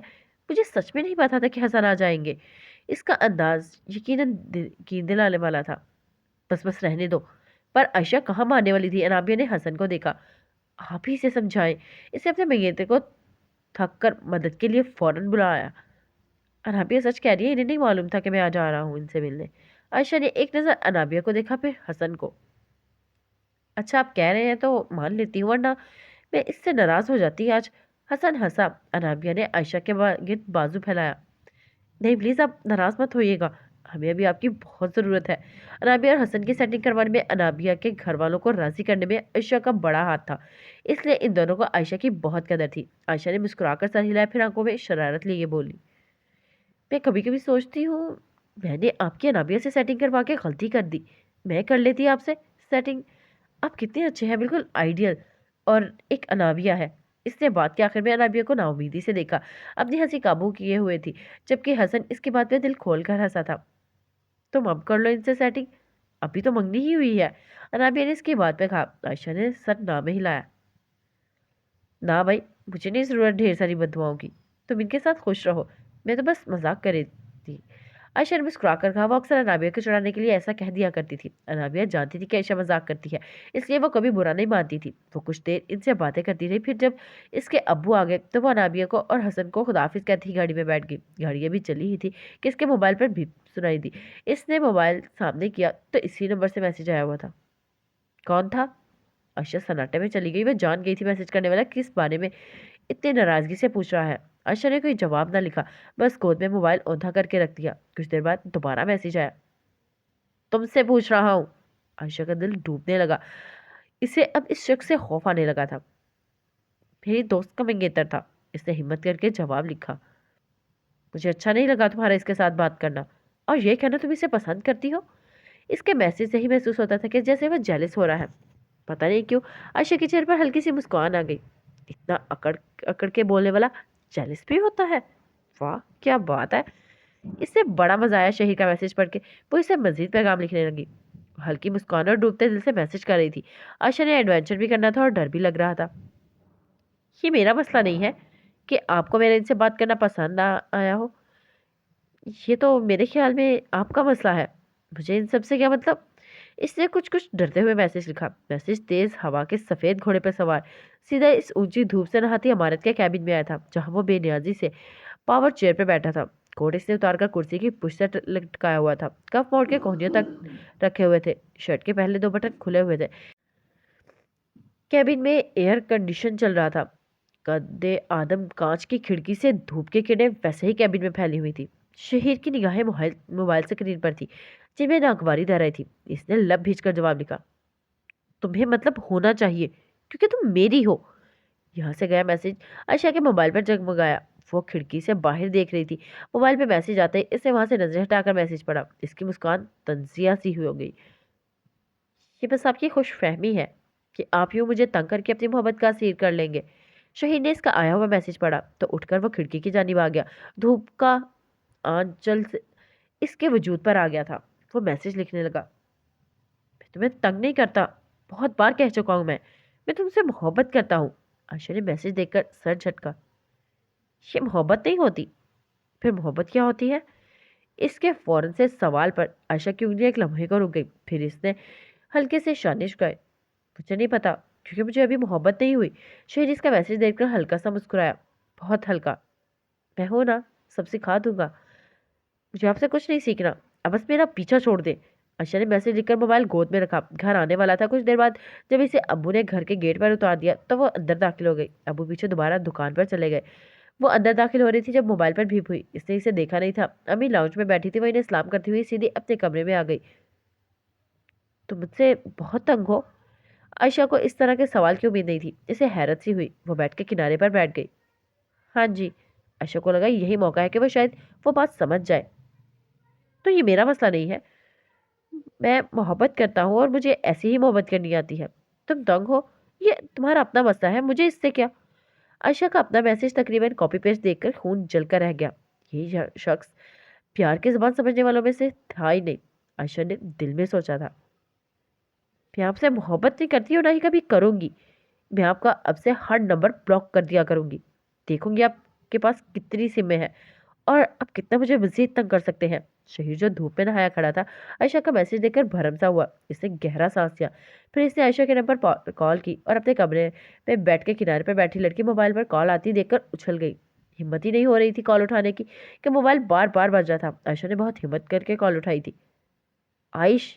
مجھے سچ میں نہیں پتا تھا کہ حسن آ جائیں گے۔ اس کا انداز یقیناً یقین دلانے والا تھا۔ بس رہنے دو۔ پر عائشہ کہاں ماننے والی تھی؟ انابیہ نے حسن کو دیکھا۔ آپ ہی اسے سمجھائیں، اسے اپنے میتے کو تھک کر مدد کے لیے فوراً بلایا۔ انابیہ سچ کہہ رہی ہے، انہیں نہیں معلوم تھا کہ میں آج آ رہا ہوں ان سے ملنے۔ عائشہ نے ایک نظر انابیہ کو دیکھا پھر حسن کو۔ اچھا آپ کہہ رہے ہیں تو مان لیتی ہوں، ورنہ میں اس سے ناراض ہو جاتی آج۔ حسن ہنسا۔ انابیہ نے عائشہ کے گرد بازو پھیلایا۔ نہیں پلیز آپ ناراض مت ہوئیے گا، ہمیں ابھی آپ کی بہت ضرورت ہے۔ انابیہ اور حسن کی سیٹنگ کروانے میں انابیہ کے گھر والوں کو راضی کرنے میں عائشہ کا بڑا ہاتھ تھا، اس لیے ان دونوں کو عائشہ کی بہت قدر تھی۔ عائشہ نے مسکرا کر سر ہلایا پھر آنکھوں میں شرارت لیے بولی، میں کبھی کبھی سوچتی ہوں میں نے آپ کی انابیہ سے سیٹنگ کروا کے غلطی کر دی، میں کر لیتی آپ سے سیٹنگ۔ آپ کتنے اچھے ہیں، بالکل آئیڈیل، اور ایک انابیہ ہے۔ اس نے بات کے آخر میں انابیہ کو نا امیدی سے دیکھا، اپنی ہنسی قابو کیے ہوئے تھی، جبکہ حسن اس کی بات پہ دل کھول کر ہنسا تھا۔ تم اب کر لو ان سے سیٹنگ، ابھی تو منگنی ہی ہوئی ہے، انابیہ نے اس کی بات پہ کہا۔ عائشہ نے سر نہ میں ہلایا۔ نہ بھائی، مجھے نہیں ضرورت ڈھیر ساری بددعاؤں کی، تم ان کے ساتھ خوش رہو، میں تو بس مذاق کر رہی تھی۔ عائشہ نے مسکرا کر کہا، وہ اکثر انابیہ کو چڑھانے کے لیے ایسا کہہ دیا کرتی تھی۔ انابیہ جانتی تھی کہ عائشہ مذاق کرتی ہے، اس لیے وہ کبھی برا نہیں مانتی تھی۔ وہ کچھ دیر ان سے باتیں کرتی رہی، پھر جب اس کے ابو آ گئے تو وہ انابیہ کو اور حسن کو خداحافظ کہتی ہی گاڑی میں بیٹھ گئی۔ گاڑی ابھی چلی ہی تھی کہ اس کے موبائل پر بھی سنائی دی۔ اس نے موبائل سامنے کیا تو اسی نمبر سے میسج آیا ہوا تھا۔ کون تھا؟ عائشہ سناٹے میں چلی گئی، وہ جان گئی تھی میسج کرنے والا کس بارے میں اتنی ناراضگی سے پوچھ رہا ہے۔ عائشہ نے کوئی جواب نہ لکھا، بس گود میں موبائل اوندا کر کے رکھ دیا۔ کچھ دیر بعد دوبارہ میسج آیا، تم سے پوچھ رہا ہوں۔ عائشہ کا دل ڈوبنے لگا، اسے اب اس شخص سے خوف آنے لگا تھا۔ میری دوست کا منگیتر تھا، اس نے ہمت کر کے جواب لکھا۔ مجھے اچھا نہیں لگا تمہارا اس کے ساتھ بات کرنا، اور یہ کہنا تم اسے پسند کرتی ہو۔ اس کے میسج سے ہی محسوس ہوتا تھا کہ جیسے وہ جیلس ہو رہا ہے۔ پتہ نہیں کیوں عائشہ کے چہرے پر ہلکی سی مسکان آ گئی۔ اتنا اکڑ کے بولنے والا جیلس بھی ہوتا ہے، واہ کیا بات ہے۔ اس سے بڑا مزہ آیا شہیر کا میسج پڑھ کے، وہ اسے مزید پیغام لکھنے لگی۔ ہلکی مسکان اور ڈوبتے دل سے میسج کر رہی تھی۔ عائشہ نے ایڈونچر بھی کرنا تھا اور ڈر بھی لگ رہا تھا۔ یہ میرا مسئلہ نہیں ہے کہ آپ کو میرے ان سے بات کرنا پسند نہ آیا ہو، یہ تو میرے خیال میں آپ کا مسئلہ ہے، مجھے ان سب سے کیا مطلب۔ اس نے کچھ ڈرتے ہوئے میسج لکھا۔ میسج تیز ہوا کے سفید گھوڑے پر سوار سیدھا اس اونچی دھوپ سے نہاتی عمارت کے کیبن میں آیا تھا جہاں وہ بے نیازی سے پاور چیئر پہ بیٹھا تھا۔ کوٹ اس نے اتار کر کرسی کی پشت سے لٹکایا ہوا تھا، کف موڑ کے کوہنیوں تک رکھے ہوئے تھے، شرٹ کے پہلے دو بٹن کھلے ہوئے تھے۔ کیبن میں ایئر کنڈیشن چل رہا تھا، قد آدم کانچ کی کھڑکی سے دھوپ کی کرنیں ویسے ہی کیبن میں پھیلی ہوئی تھی۔ شہیر کی نگاہیں موبائل سکرین پر تھی جن میں ناگواری دہ رہی تھی۔ اس نے لب بھیج کر جواب لکھا، تمہیں مطلب ہونا چاہیے کیونکہ تم میری ہو۔ یہاں سے گیا میسج عائشہ کے موبائل پر جگمگایا، وہ کھڑکی سے باہر دیکھ رہی تھی۔ موبائل پہ میسج آتے ہی اس نے وہاں سے نظر ہٹا کر میسج پڑھا۔ اس کی مسکان تنزیہ سی ہو گئی۔ یہ بس آپ کی خوش فہمی ہے کہ آپ یوں مجھے تنگ کر کے اپنی محبت کا اسیر کر لیں گے۔ شہید نے اس کا آیا ہوا میسج پڑھا تو اٹھ کر وہ کھڑکی کی جانب آ گیا۔ دھوپ کا آنچل سے اس کے وجود پر آ گیا تھا۔ وہ میسج لکھنے لگا، میں تمہیں تنگ نہیں کرتا، بہت بار کہہ چکا ہوں میں تم سے محبت کرتا ہوں۔ عائشہ نے میسج دیکھ کر سر جھٹکا، یہ محبت نہیں ہوتی، پھر محبت کیا ہوتی ہے؟ اس کے فوراً سے سوال پر عائشہ کی انگلیاں ایک لمحے کو رک گئی، پھر اس نے ہلکے سے شانش گائے، مجھے نہیں پتا کیونکہ مجھے ابھی محبت نہیں ہوئی۔ شہید اس کا میسج دیکھ کر ہلکا سا مسکرایا، بہت ہلکا، میں ہوں نا، سب سکھا دوں گا، مجھے آپ سے کچھ نہیں سیکھنا، اب بس میرا پیچھا چھوڑ دے۔ عائشہ نے میسج لکھ کر موبائل گود میں رکھا۔ گھر آنے والا تھا۔ کچھ دیر بعد جب اسے ابو نے گھر کے گیٹ پر اتار دیا تو وہ اندر داخل ہو گئی۔ ابو پیچھے دوبارہ دکان پر چلے گئے۔ وہ اندر داخل ہو رہی تھی جب موبائل پر بھیپ ہوئی۔ اس نے اسے دیکھا نہیں تھا۔ امی لاؤنج میں بیٹھی تھی، وہ انہیں سلام کرتی ہوئی سیدھی اپنے کمرے میں آ گئی۔ تم مجھ سے بہت تنگ ہو؟ عائشہ کو اس طرح کے سوال کی امید نہیں تھی، اسے حیرت سی ہوئی۔ وہ بیٹھ کے کنارے پر بیٹھ گئی۔ ہاں جی۔ عائشہ کو لگا یہی موقع ہے کہ وہ شاید وہ بات سمجھ جائے۔ تو یہ میرا مسئلہ نہیں ہے. میں محبت کرتا ہوں اور مجھے ایسی ہی محبت کرنی آتی ہے. تم تنگ ہو، یہ تمہارا اپنا مسئلہ ہے، مجھے اس سے کیا؟ عائشہ کا اپنا میسج تقریباً کاپی پیسٹ دیکھ کر خون جل کر رہ گیا. یہ شخص پیار کی زبان سمجھنے والوں میں سے تھا ہی نہیں. عائشہ نے دل میں سوچا تھا، میں آپ سے محبت نہیں کرتی اور نہ ہی کبھی کروں گی. میں آپ کا اب سے ہر نمبر بلاک کر دیا کروں گی. دیکھوں گی آپ کے پاس کتنی سمیں ہیں اور آپ کتنا مجھے مزید تنگ کر سکتے ہیں. شہیر جو دھوپ میں نہایا کھڑا تھا عائشہ کا میسج دیکھ کر بھرم سا ہوا. اس نے گہرا سانس لیا. پھر اس نے عائشہ کے نمبر پر کال کی اور اپنے کمرے پہ بیٹھ کے کنارے پہ بیٹھی لڑکی موبائل پر کال آتی دیکھ کر اچھل گئی. ہمت ہی نہیں ہو رہی تھی کال اٹھانے کی کہ موبائل بار بار بج رہا تھا. عائشہ نے بہت ہمت کر کے کال اٹھائی تھی. عائش،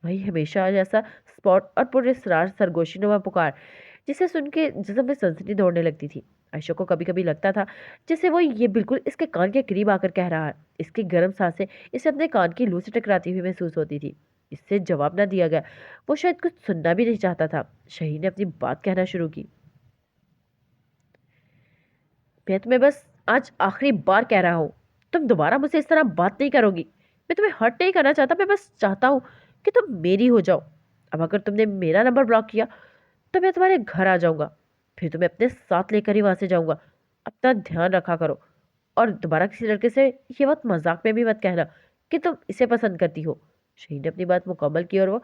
وہی ہمیشہ جیسا اسپاٹ اور پر اسرار سرگوشی نما پکار جسے سن کے جسم میں سنسنی دوڑنے لگتی تھی. عائشہ کو کبھی کبھی لگتا تھا جیسے وہ یہ بالکل اس کے کان کے قریب آ کر کہہ رہا ہے. اس کی گرم سانسیں اسے اپنے کان کی لو سے ٹکراتی ہوئی محسوس ہوتی تھی. اس سے جواب نہ دیا گیا. وہ شاید کچھ سننا بھی نہیں چاہتا تھا. شہید نے اپنی بات کہنا شروع کی. میں تمہیں بس آج آخری بار کہہ رہا ہوں، تم دوبارہ مجھ سے اس طرح بات نہیں کرو گی. میں تمہیں ہرٹ نہیں کرنا چاہتا، میں بس چاہتا ہوں کہ تم میری ہو جاؤ. اب اگر تم نے میرا نمبر بلاک کیا تو میں تمہارے گھر آ جاؤں گا. پھر تمہیں اپنے ساتھ لے کر ہی وہاں سے جاؤں گا. اپنا دھیان رکھا کرو اور دوبارہ کسی لڑکے سے یہ بات مذاق میں بھی مت کہنا کہ تم اسے پسند کرتی ہو. شہید نے اپنی بات مکمل کی اور وہ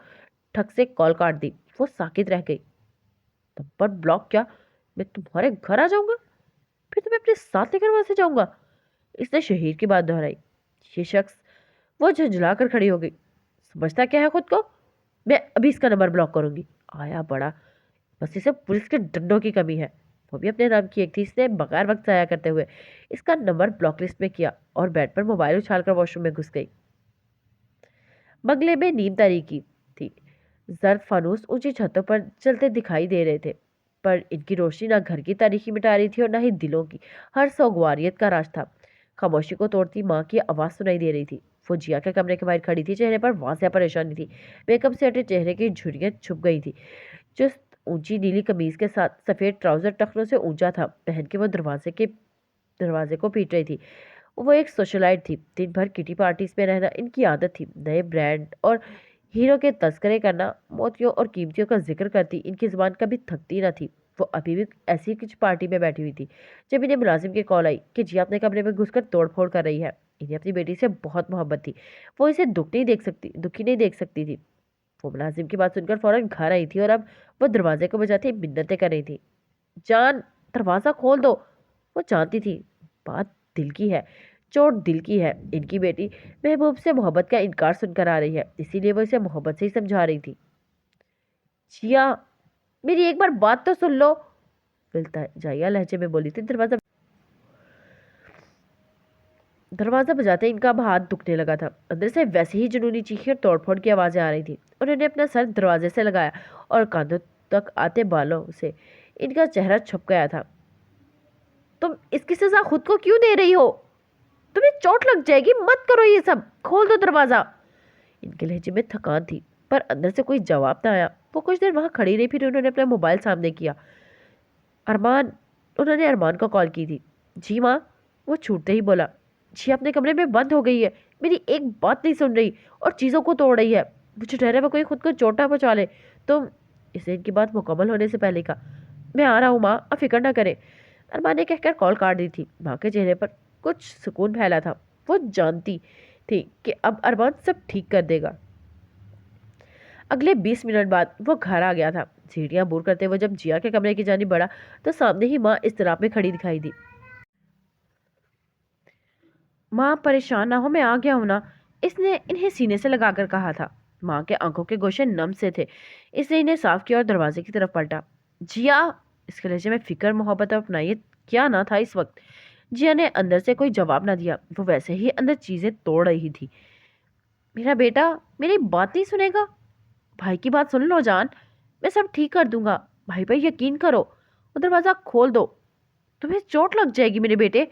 ٹھک سے کال کاٹ دی. وہ ساکت رہ گئی. نمبر بلاک کیا؟ میں تمہارے گھر آ جاؤں گا، پھر تمہیں اپنے ساتھ لے کر وہاں سے جاؤں گا. اس نے شہیر کی بات دہرائی. یہ شخص وہ جھنجھلا کر کھڑی ہو گئی. سمجھتا کیا ہے خود کو؟ میں ابھی اس کا نمبر بلاک کروں گی. آیا بڑا، بس اسے پولیس کے ڈنڈوں کی کمی ہے. وہ بھی اپنے نام کی ایک تھی. اس نے بغیر وقت ضائع کرتے ہوئے اس کا نمبر بلاک لسٹ میں کیا اور بیڈ پر موبائل اچھال کر واش روم میں گھس گئی. بنگلے میں نیم تاریکی تھی. زرد فانوس اونچی چھتوں پر چلتے دکھائی دے رہے تھے، پر ان کی روشنی نہ گھر کی تاریخی مٹا رہی تھی اور نہ ہی دلوں کی ہر سوگواریت کا راج تھا. خاموشی کو توڑتی ماں کی آواز سنائی دے رہی تھی. وہ جیا کے کمرے کے باہر کھڑی تھی. چہرے پر واضح پریشانی تھی. میک اپ سے ہٹے چہرے کی جھریاں چھپ گئی تھی. جس اونچی نیلی قمیض کے ساتھ سفید ٹراؤزر ٹخنوں سے اونچا تھا پہن کے وہ دروازے کو پیٹ رہی تھی. وہ ایک سوشلائٹ تھی. دن بھر کٹی پارٹیز میں رہنا ان کی عادت تھی. نئے برانڈ اور ہیرو کے تذکرے کرنا، موتیوں اور قیمتیوں کا ذکر کرتی ان کی زبان کبھی تھکتی نہ تھی. وہ ابھی بھی ایسی کچھ پارٹی میں بیٹھی ہوئی تھی جب انہیں ملازم کی کال آئی کہ جی اپنے کمرے میں گھس کر توڑ پھوڑ کر رہی ہے. انہیں اپنی بیٹی سے بہت محبت تھی. وہ اسے دکھی نہیں دیکھ سکتی تھی. وہ ملازم کی بات سن کر فوراً گھر آئی تھی اور اب وہ دروازے کو بجاتی منتیں کر رہی تھی. جان، دروازہ کھول دو. وہ جانتی تھی بات دل کی ہے، چوٹ دل کی ہے. ان کی بیٹی محبوب سے محبت کا انکار سن کر آ رہی ہے، اسی لیے وہ اسے محبت سے ہی سمجھا رہی تھی. جیا، میری ایک بار بات تو سن لو، جائیا لہجے میں بولی تھی. دروازہ بجاتے ان کا اب ہاتھ دکھنے لگا تھا. اندر سے ویسے ہی جنونی چیخیں اور توڑ پھوڑ کی آوازیں آ رہی تھی. انہوں نے اپنا سر دروازے سے لگایا اور کاندھوں تک آتے بالوں سے ان کا چہرہ چھپ گیا تھا. تم اس کی سزا خود کو کیوں دے رہی ہو؟ تمہیں چوٹ لگ جائے گی. مت کرو یہ سب. کھول دو دروازہ. ان کے لہجے میں تھکان تھی پر اندر سے کوئی جواب نہ آیا. وہ کچھ دیر وہاں کھڑی رہی. پھر انہوں نے اپنا موبائل سامنے کیا. ارمان، انہوں نے ارمان کو کال کی تھی. جی ماں. وہ چھوٹتے ہی بولا. جی اپنے کمرے میں بند ہو گئی ہے. میری ایک بات نہیں سن رہی اور چیزوں کو توڑ رہی ہے. مجھے ڈر ہے وہ کوئی خود کو چوٹا پہنچا لے. تم اس نے ان کی بات مکمل ہونے سے پہلے کہا. میں آ رہا ہوں ماں، آپ فکر نہ کریں. ارمان نے کہہ کر کال کاٹ دی تھی. ماں کے چہرے پر کچھ سکون پھیلا تھا. وہ جانتی تھی کہ اب ارمان سب ٹھیک کر دے گا. اگلے 20 منٹ بعد وہ گھر آ گیا تھا. سیڑھیاں عبور کرتے ہوئے جب جیا کے کمرے کی جانب بڑھا تو سامنے ہی ماں اضطراب میں کھڑی دکھائی دی. ماں پریشان نہ ہو، میں آ گیا ہوں نا، اس نے انہیں سینے سے لگا کر کہا تھا. ماں کے آنکھوں کے گوشے نم سے تھے. اس نے انہیں صاف کیا اور دروازے کی طرف پلٹا. جیا. اس کے لہجے میں فکر، محبت اور اپنائیت کیا نہ تھا اس وقت. جیا نے اندر سے کوئی جواب نہ دیا. وہ ویسے ہی اندر چیزیں توڑ رہی تھی. میرا بیٹا میری بات نہیں سنے گا. بھائی کی بات سن لو جان، میں سب ٹھیک کر دوں گا. بھائی پر یقین کرو. وہ دروازہ کھول دو. تمہیں چوٹ لگ جائے گی میرے بیٹے،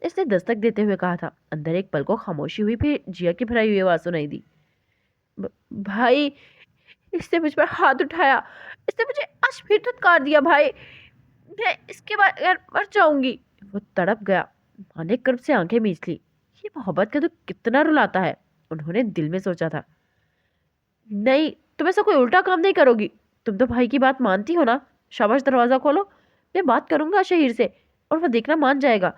اس نے دستک دیتے ہوئے کہا تھا. اندر ایک پل کو خاموشی ہوئی. پھر جیا کی بھرائی ہوئی آواز سنائی دی. بھائی، اس نے مجھ پر ہاتھ اٹھایا. اس نے مجھے آج پھر دھتکار دیا. بھائی، میں اس کے بغیر مر جاؤں گی. وہ تڑپ گیا. ماں نے کرب سے آنکھیں میچ لی. یہ محبت کا تو کتنا رلاتا ہے. انہوں نے دل میں سوچا تھا، نہیں تم ایسا کوئی الٹا کام نہیں کرو گی، تم تو بھائی کی بات مانتی ہو نا، شاباش دروازہ کھولو، میں بات کروں گا شہیر سے اور وہ دیکھنا مان جائے گا۔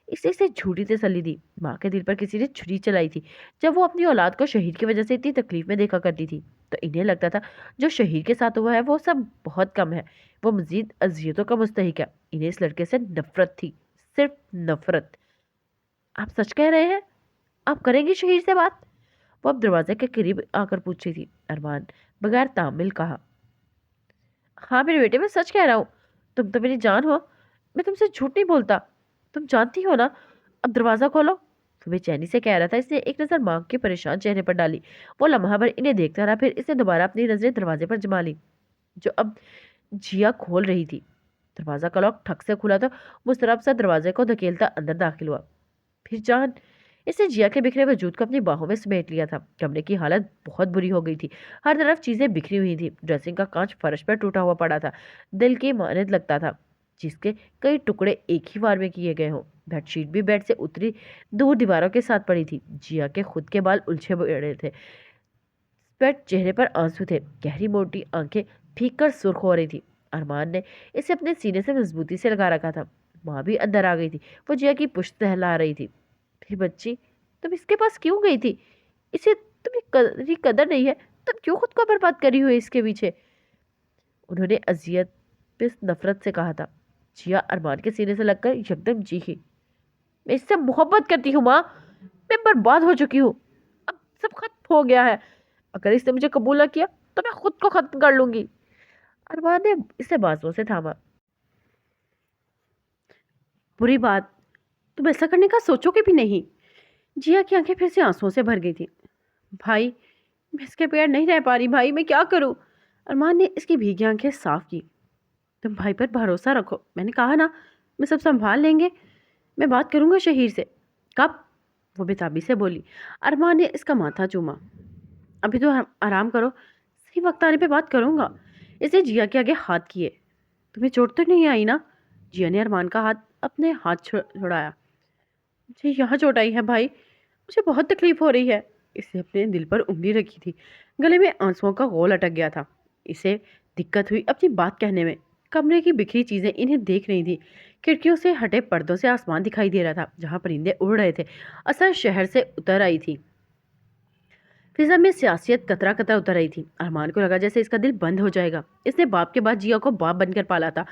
اسے جھوٹی تسلی دی۔ ماں کے دل پر کسی نے چھری چلائی تھی جب وہ اپنی اولاد کو شہیر کی وجہ سے اتنی تکلیف میں دیکھا کرتی تھی، تو انہیں لگتا تھا جو شہیر کے ساتھ ہوا ہے وہ سب بہت کم ہے، وہ مزید اذیتوں کا مستحق ہے۔ انہیں اس لڑکے سے نفرت تھی، صرف نفرت۔ آپ سچ کہہ رہے ہیں؟ آپ کریں گی شہیر سے بات؟ وہ اب دروازے کے قریب آ کر پوچھ رہی تھی۔ ارمان بغیر تعمل کہا، ہاں میرے بیٹے، میں سچ کہہ رہا ہوں، تم تو میری جان ہو، میں تم سے جھوٹ نہیں بولتا، تم جانتی ہو نا، اب دروازہ کھولو۔ وہ بے چینی سے کہہ رہا تھا۔ اس نے ایک نظر ماں کے پریشان چہرے پر ڈالی، وہ لمحہ بھر انہیں دیکھتا رہا، پھر اس نے دوبارہ اپنی نظریں دروازے پر جما لی جو اب جیا کھول رہی تھی۔ دروازہ کا لاک ٹھک سے کھلا تو مسترب سا دروازے کو دھکیلتا اندر داخل ہوا۔ پھر جان، اس نے جیا کے بکھرے وجود کو اپنی باہوں میں سمیٹ لیا تھا۔ کمرے کی حالت بہت بری ہو گئی تھی، ہر طرف چیزیں بکھری ہوئی تھی، ڈریسنگ کا کانچ فرش پر ٹوٹا ہوا پڑا تھا، دل کی مانند لگتا تھا جس کے کئی ٹکڑے ایک ہی وار میں کیے گئے ہوں۔ بیڈ شیٹ بھی بیڈ سے اتری دور دیواروں کے ساتھ پڑی تھی۔ جیا کے خود کے بال الجھے پڑے تھے، سپیٹ چہرے پر آنسو تھے، گہری موٹی آنکھیں پھیک کر سرخ ہو رہی تھی۔ ارمان نے اسے اپنے سینے سے مضبوطی سے لگا رکھا تھا۔ ماں بھی اندر آ گئی تھی، وہ جیا کی پشت سہلا رہی تھی۔ پھر بچی، تم اس کے پاس کیوں گئی تھی؟ اسے تمہیں قدر نہیں ہے، تم کیوں خود کو برباد کری ہوئی اس کے پیچھے؟ انہوں نے اذیت پہ نفرت سے کہا تھا۔ جیا ارمان کے سینے سے لگ کر یکدم چیخی، میں اس سے محبت کرتی ہوں ماں، میں برباد ہو چکی ہوں، اب سب ختم ہو گیا ہے، اگر اس نے مجھے قبول نہ کیا تو میں خود کو ختم کر لوں گی۔ ارمان نے اسے بازوں سے تھاما۔ بری بات، تم ایسا کرنے کا سوچو گے بھی نہیں۔ جیا کی آنکھیں پھر سے آنسوں سے بھر گئی تھی۔ بھائی، میں اس کے بغیر نہیں رہ پا رہی، بھائی میں کیا کروں؟ ارمان نے اس کی بھیگی آنکھیں صاف کی۔ تم بھائی پر بھروسہ رکھو، میں نے کہا نا، میں سب سنبھال لیں گے، میں بات کروں گا شہیر سے۔ کب؟ وہ بےتابی سے بولی۔ ارمان نے اس کا ماتھا چوما۔ ابھی تو آرام کرو، صحیح وقت آنے پہ بات کروں گا۔ اس نے جیا کے آگے ہاتھ کیے۔ تمہیں چوٹ تو نہیں آئی نا؟ جیا نے ارمان کا ہاتھ اپنے ہاتھ چھڑایا۔ مجھے یہاں چوٹ آئی ہے بھائی، مجھے بہت تکلیف ہو رہی ہے۔ اس نے اپنے دل پر انگلی رکھی تھی، گلے میں آنسوؤں کا غول اٹک گیا تھا۔ اسے دقت ہوئی اپنی بات کہنے میں۔ کمرے کی بکھری چیزیں انہیں دیکھ رہی تھی، کھڑکیوں سے ہٹے پردوں سے آسمان دکھائی دے رہا تھا جہاں پرندے اڑ رہے تھے، اثر شہر سے اتر آئی تھی، فضا میں سیاست قطرہ قطرہ اتر رہی تھی۔ ارمان کو لگا جیسے اس کا دل بند ہو جائے گا۔ اس نے باپ کے بعد جیا کو باپ بن کر پالا تھا،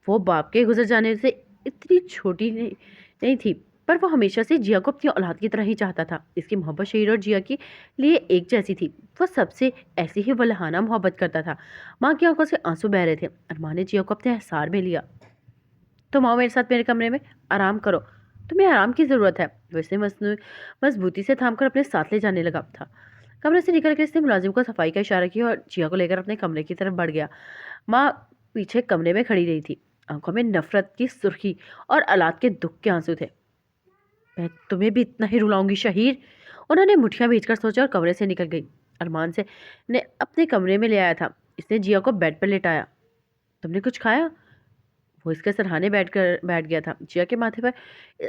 وہ باپ کے گزر جانے سے اتنی چھوٹی نہیں تھی، پر وہ ہمیشہ سے جیا کو اپنی اولاد کی طرح ہی چاہتا تھا۔ اس کی محبت شہیر اور جیا کے لیے ایک جیسی تھی، وہ سب سے ایسی ہی ولہانہ محبت کرتا تھا۔ ماں کی آنکھوں سے آنسو بہ رہے تھے۔ ارمان نے جیا کو اپنے احسار میں لیا۔ تم آؤ میرے ساتھ میرے کمرے میں، آرام کرو، تمہیں آرام کی ضرورت ہے۔ وہ اسے مضبوطی سے تھام کر اپنے ساتھ لے جانے لگا تھا۔ کمرے سے نکل کر اس نے ملازم کو صفائی کا اشارہ کیا اور جیا کو لے کر اپنے کمرے کی طرف بڑھ گیا۔ ماں پیچھے کمرے میں کھڑی رہی تھی، آنکھوں میں نفرت کی سرخی اور اولاد کے دکھ کے آنسو تھے۔ میں تمہیں بھی اتنا ہی رلاؤں گی شہیر، انہوں نے مٹھیاں بھیج کر سوچا اور کمرے سے نکل گئی۔ ارمان سے نے اپنے کمرے میں لے آیا تھا۔ اس نے جیا کو بیڈ پر لٹایا۔ تم نے کچھ کھایا؟ وہ اس کے سرہانے بیٹھ گیا تھا، جیا کے ماتھے پر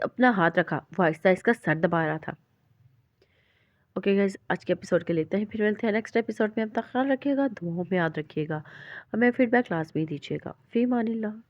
اپنا ہاتھ رکھا، وہ آہستہ اس کا سر دبا رہا تھا۔ اوکے گائز، آج کے ایپیسوڈ کے لیتے ہیں، پھر ملتے ہیں نیکسٹ ایپیسوڈ میں۔ اب تک خیال رکھیے گا، دعاؤں میں یاد رکھیے گا، ہمیں فیڈ بیک لازمی دیجیے گا۔ فی امان اللہ۔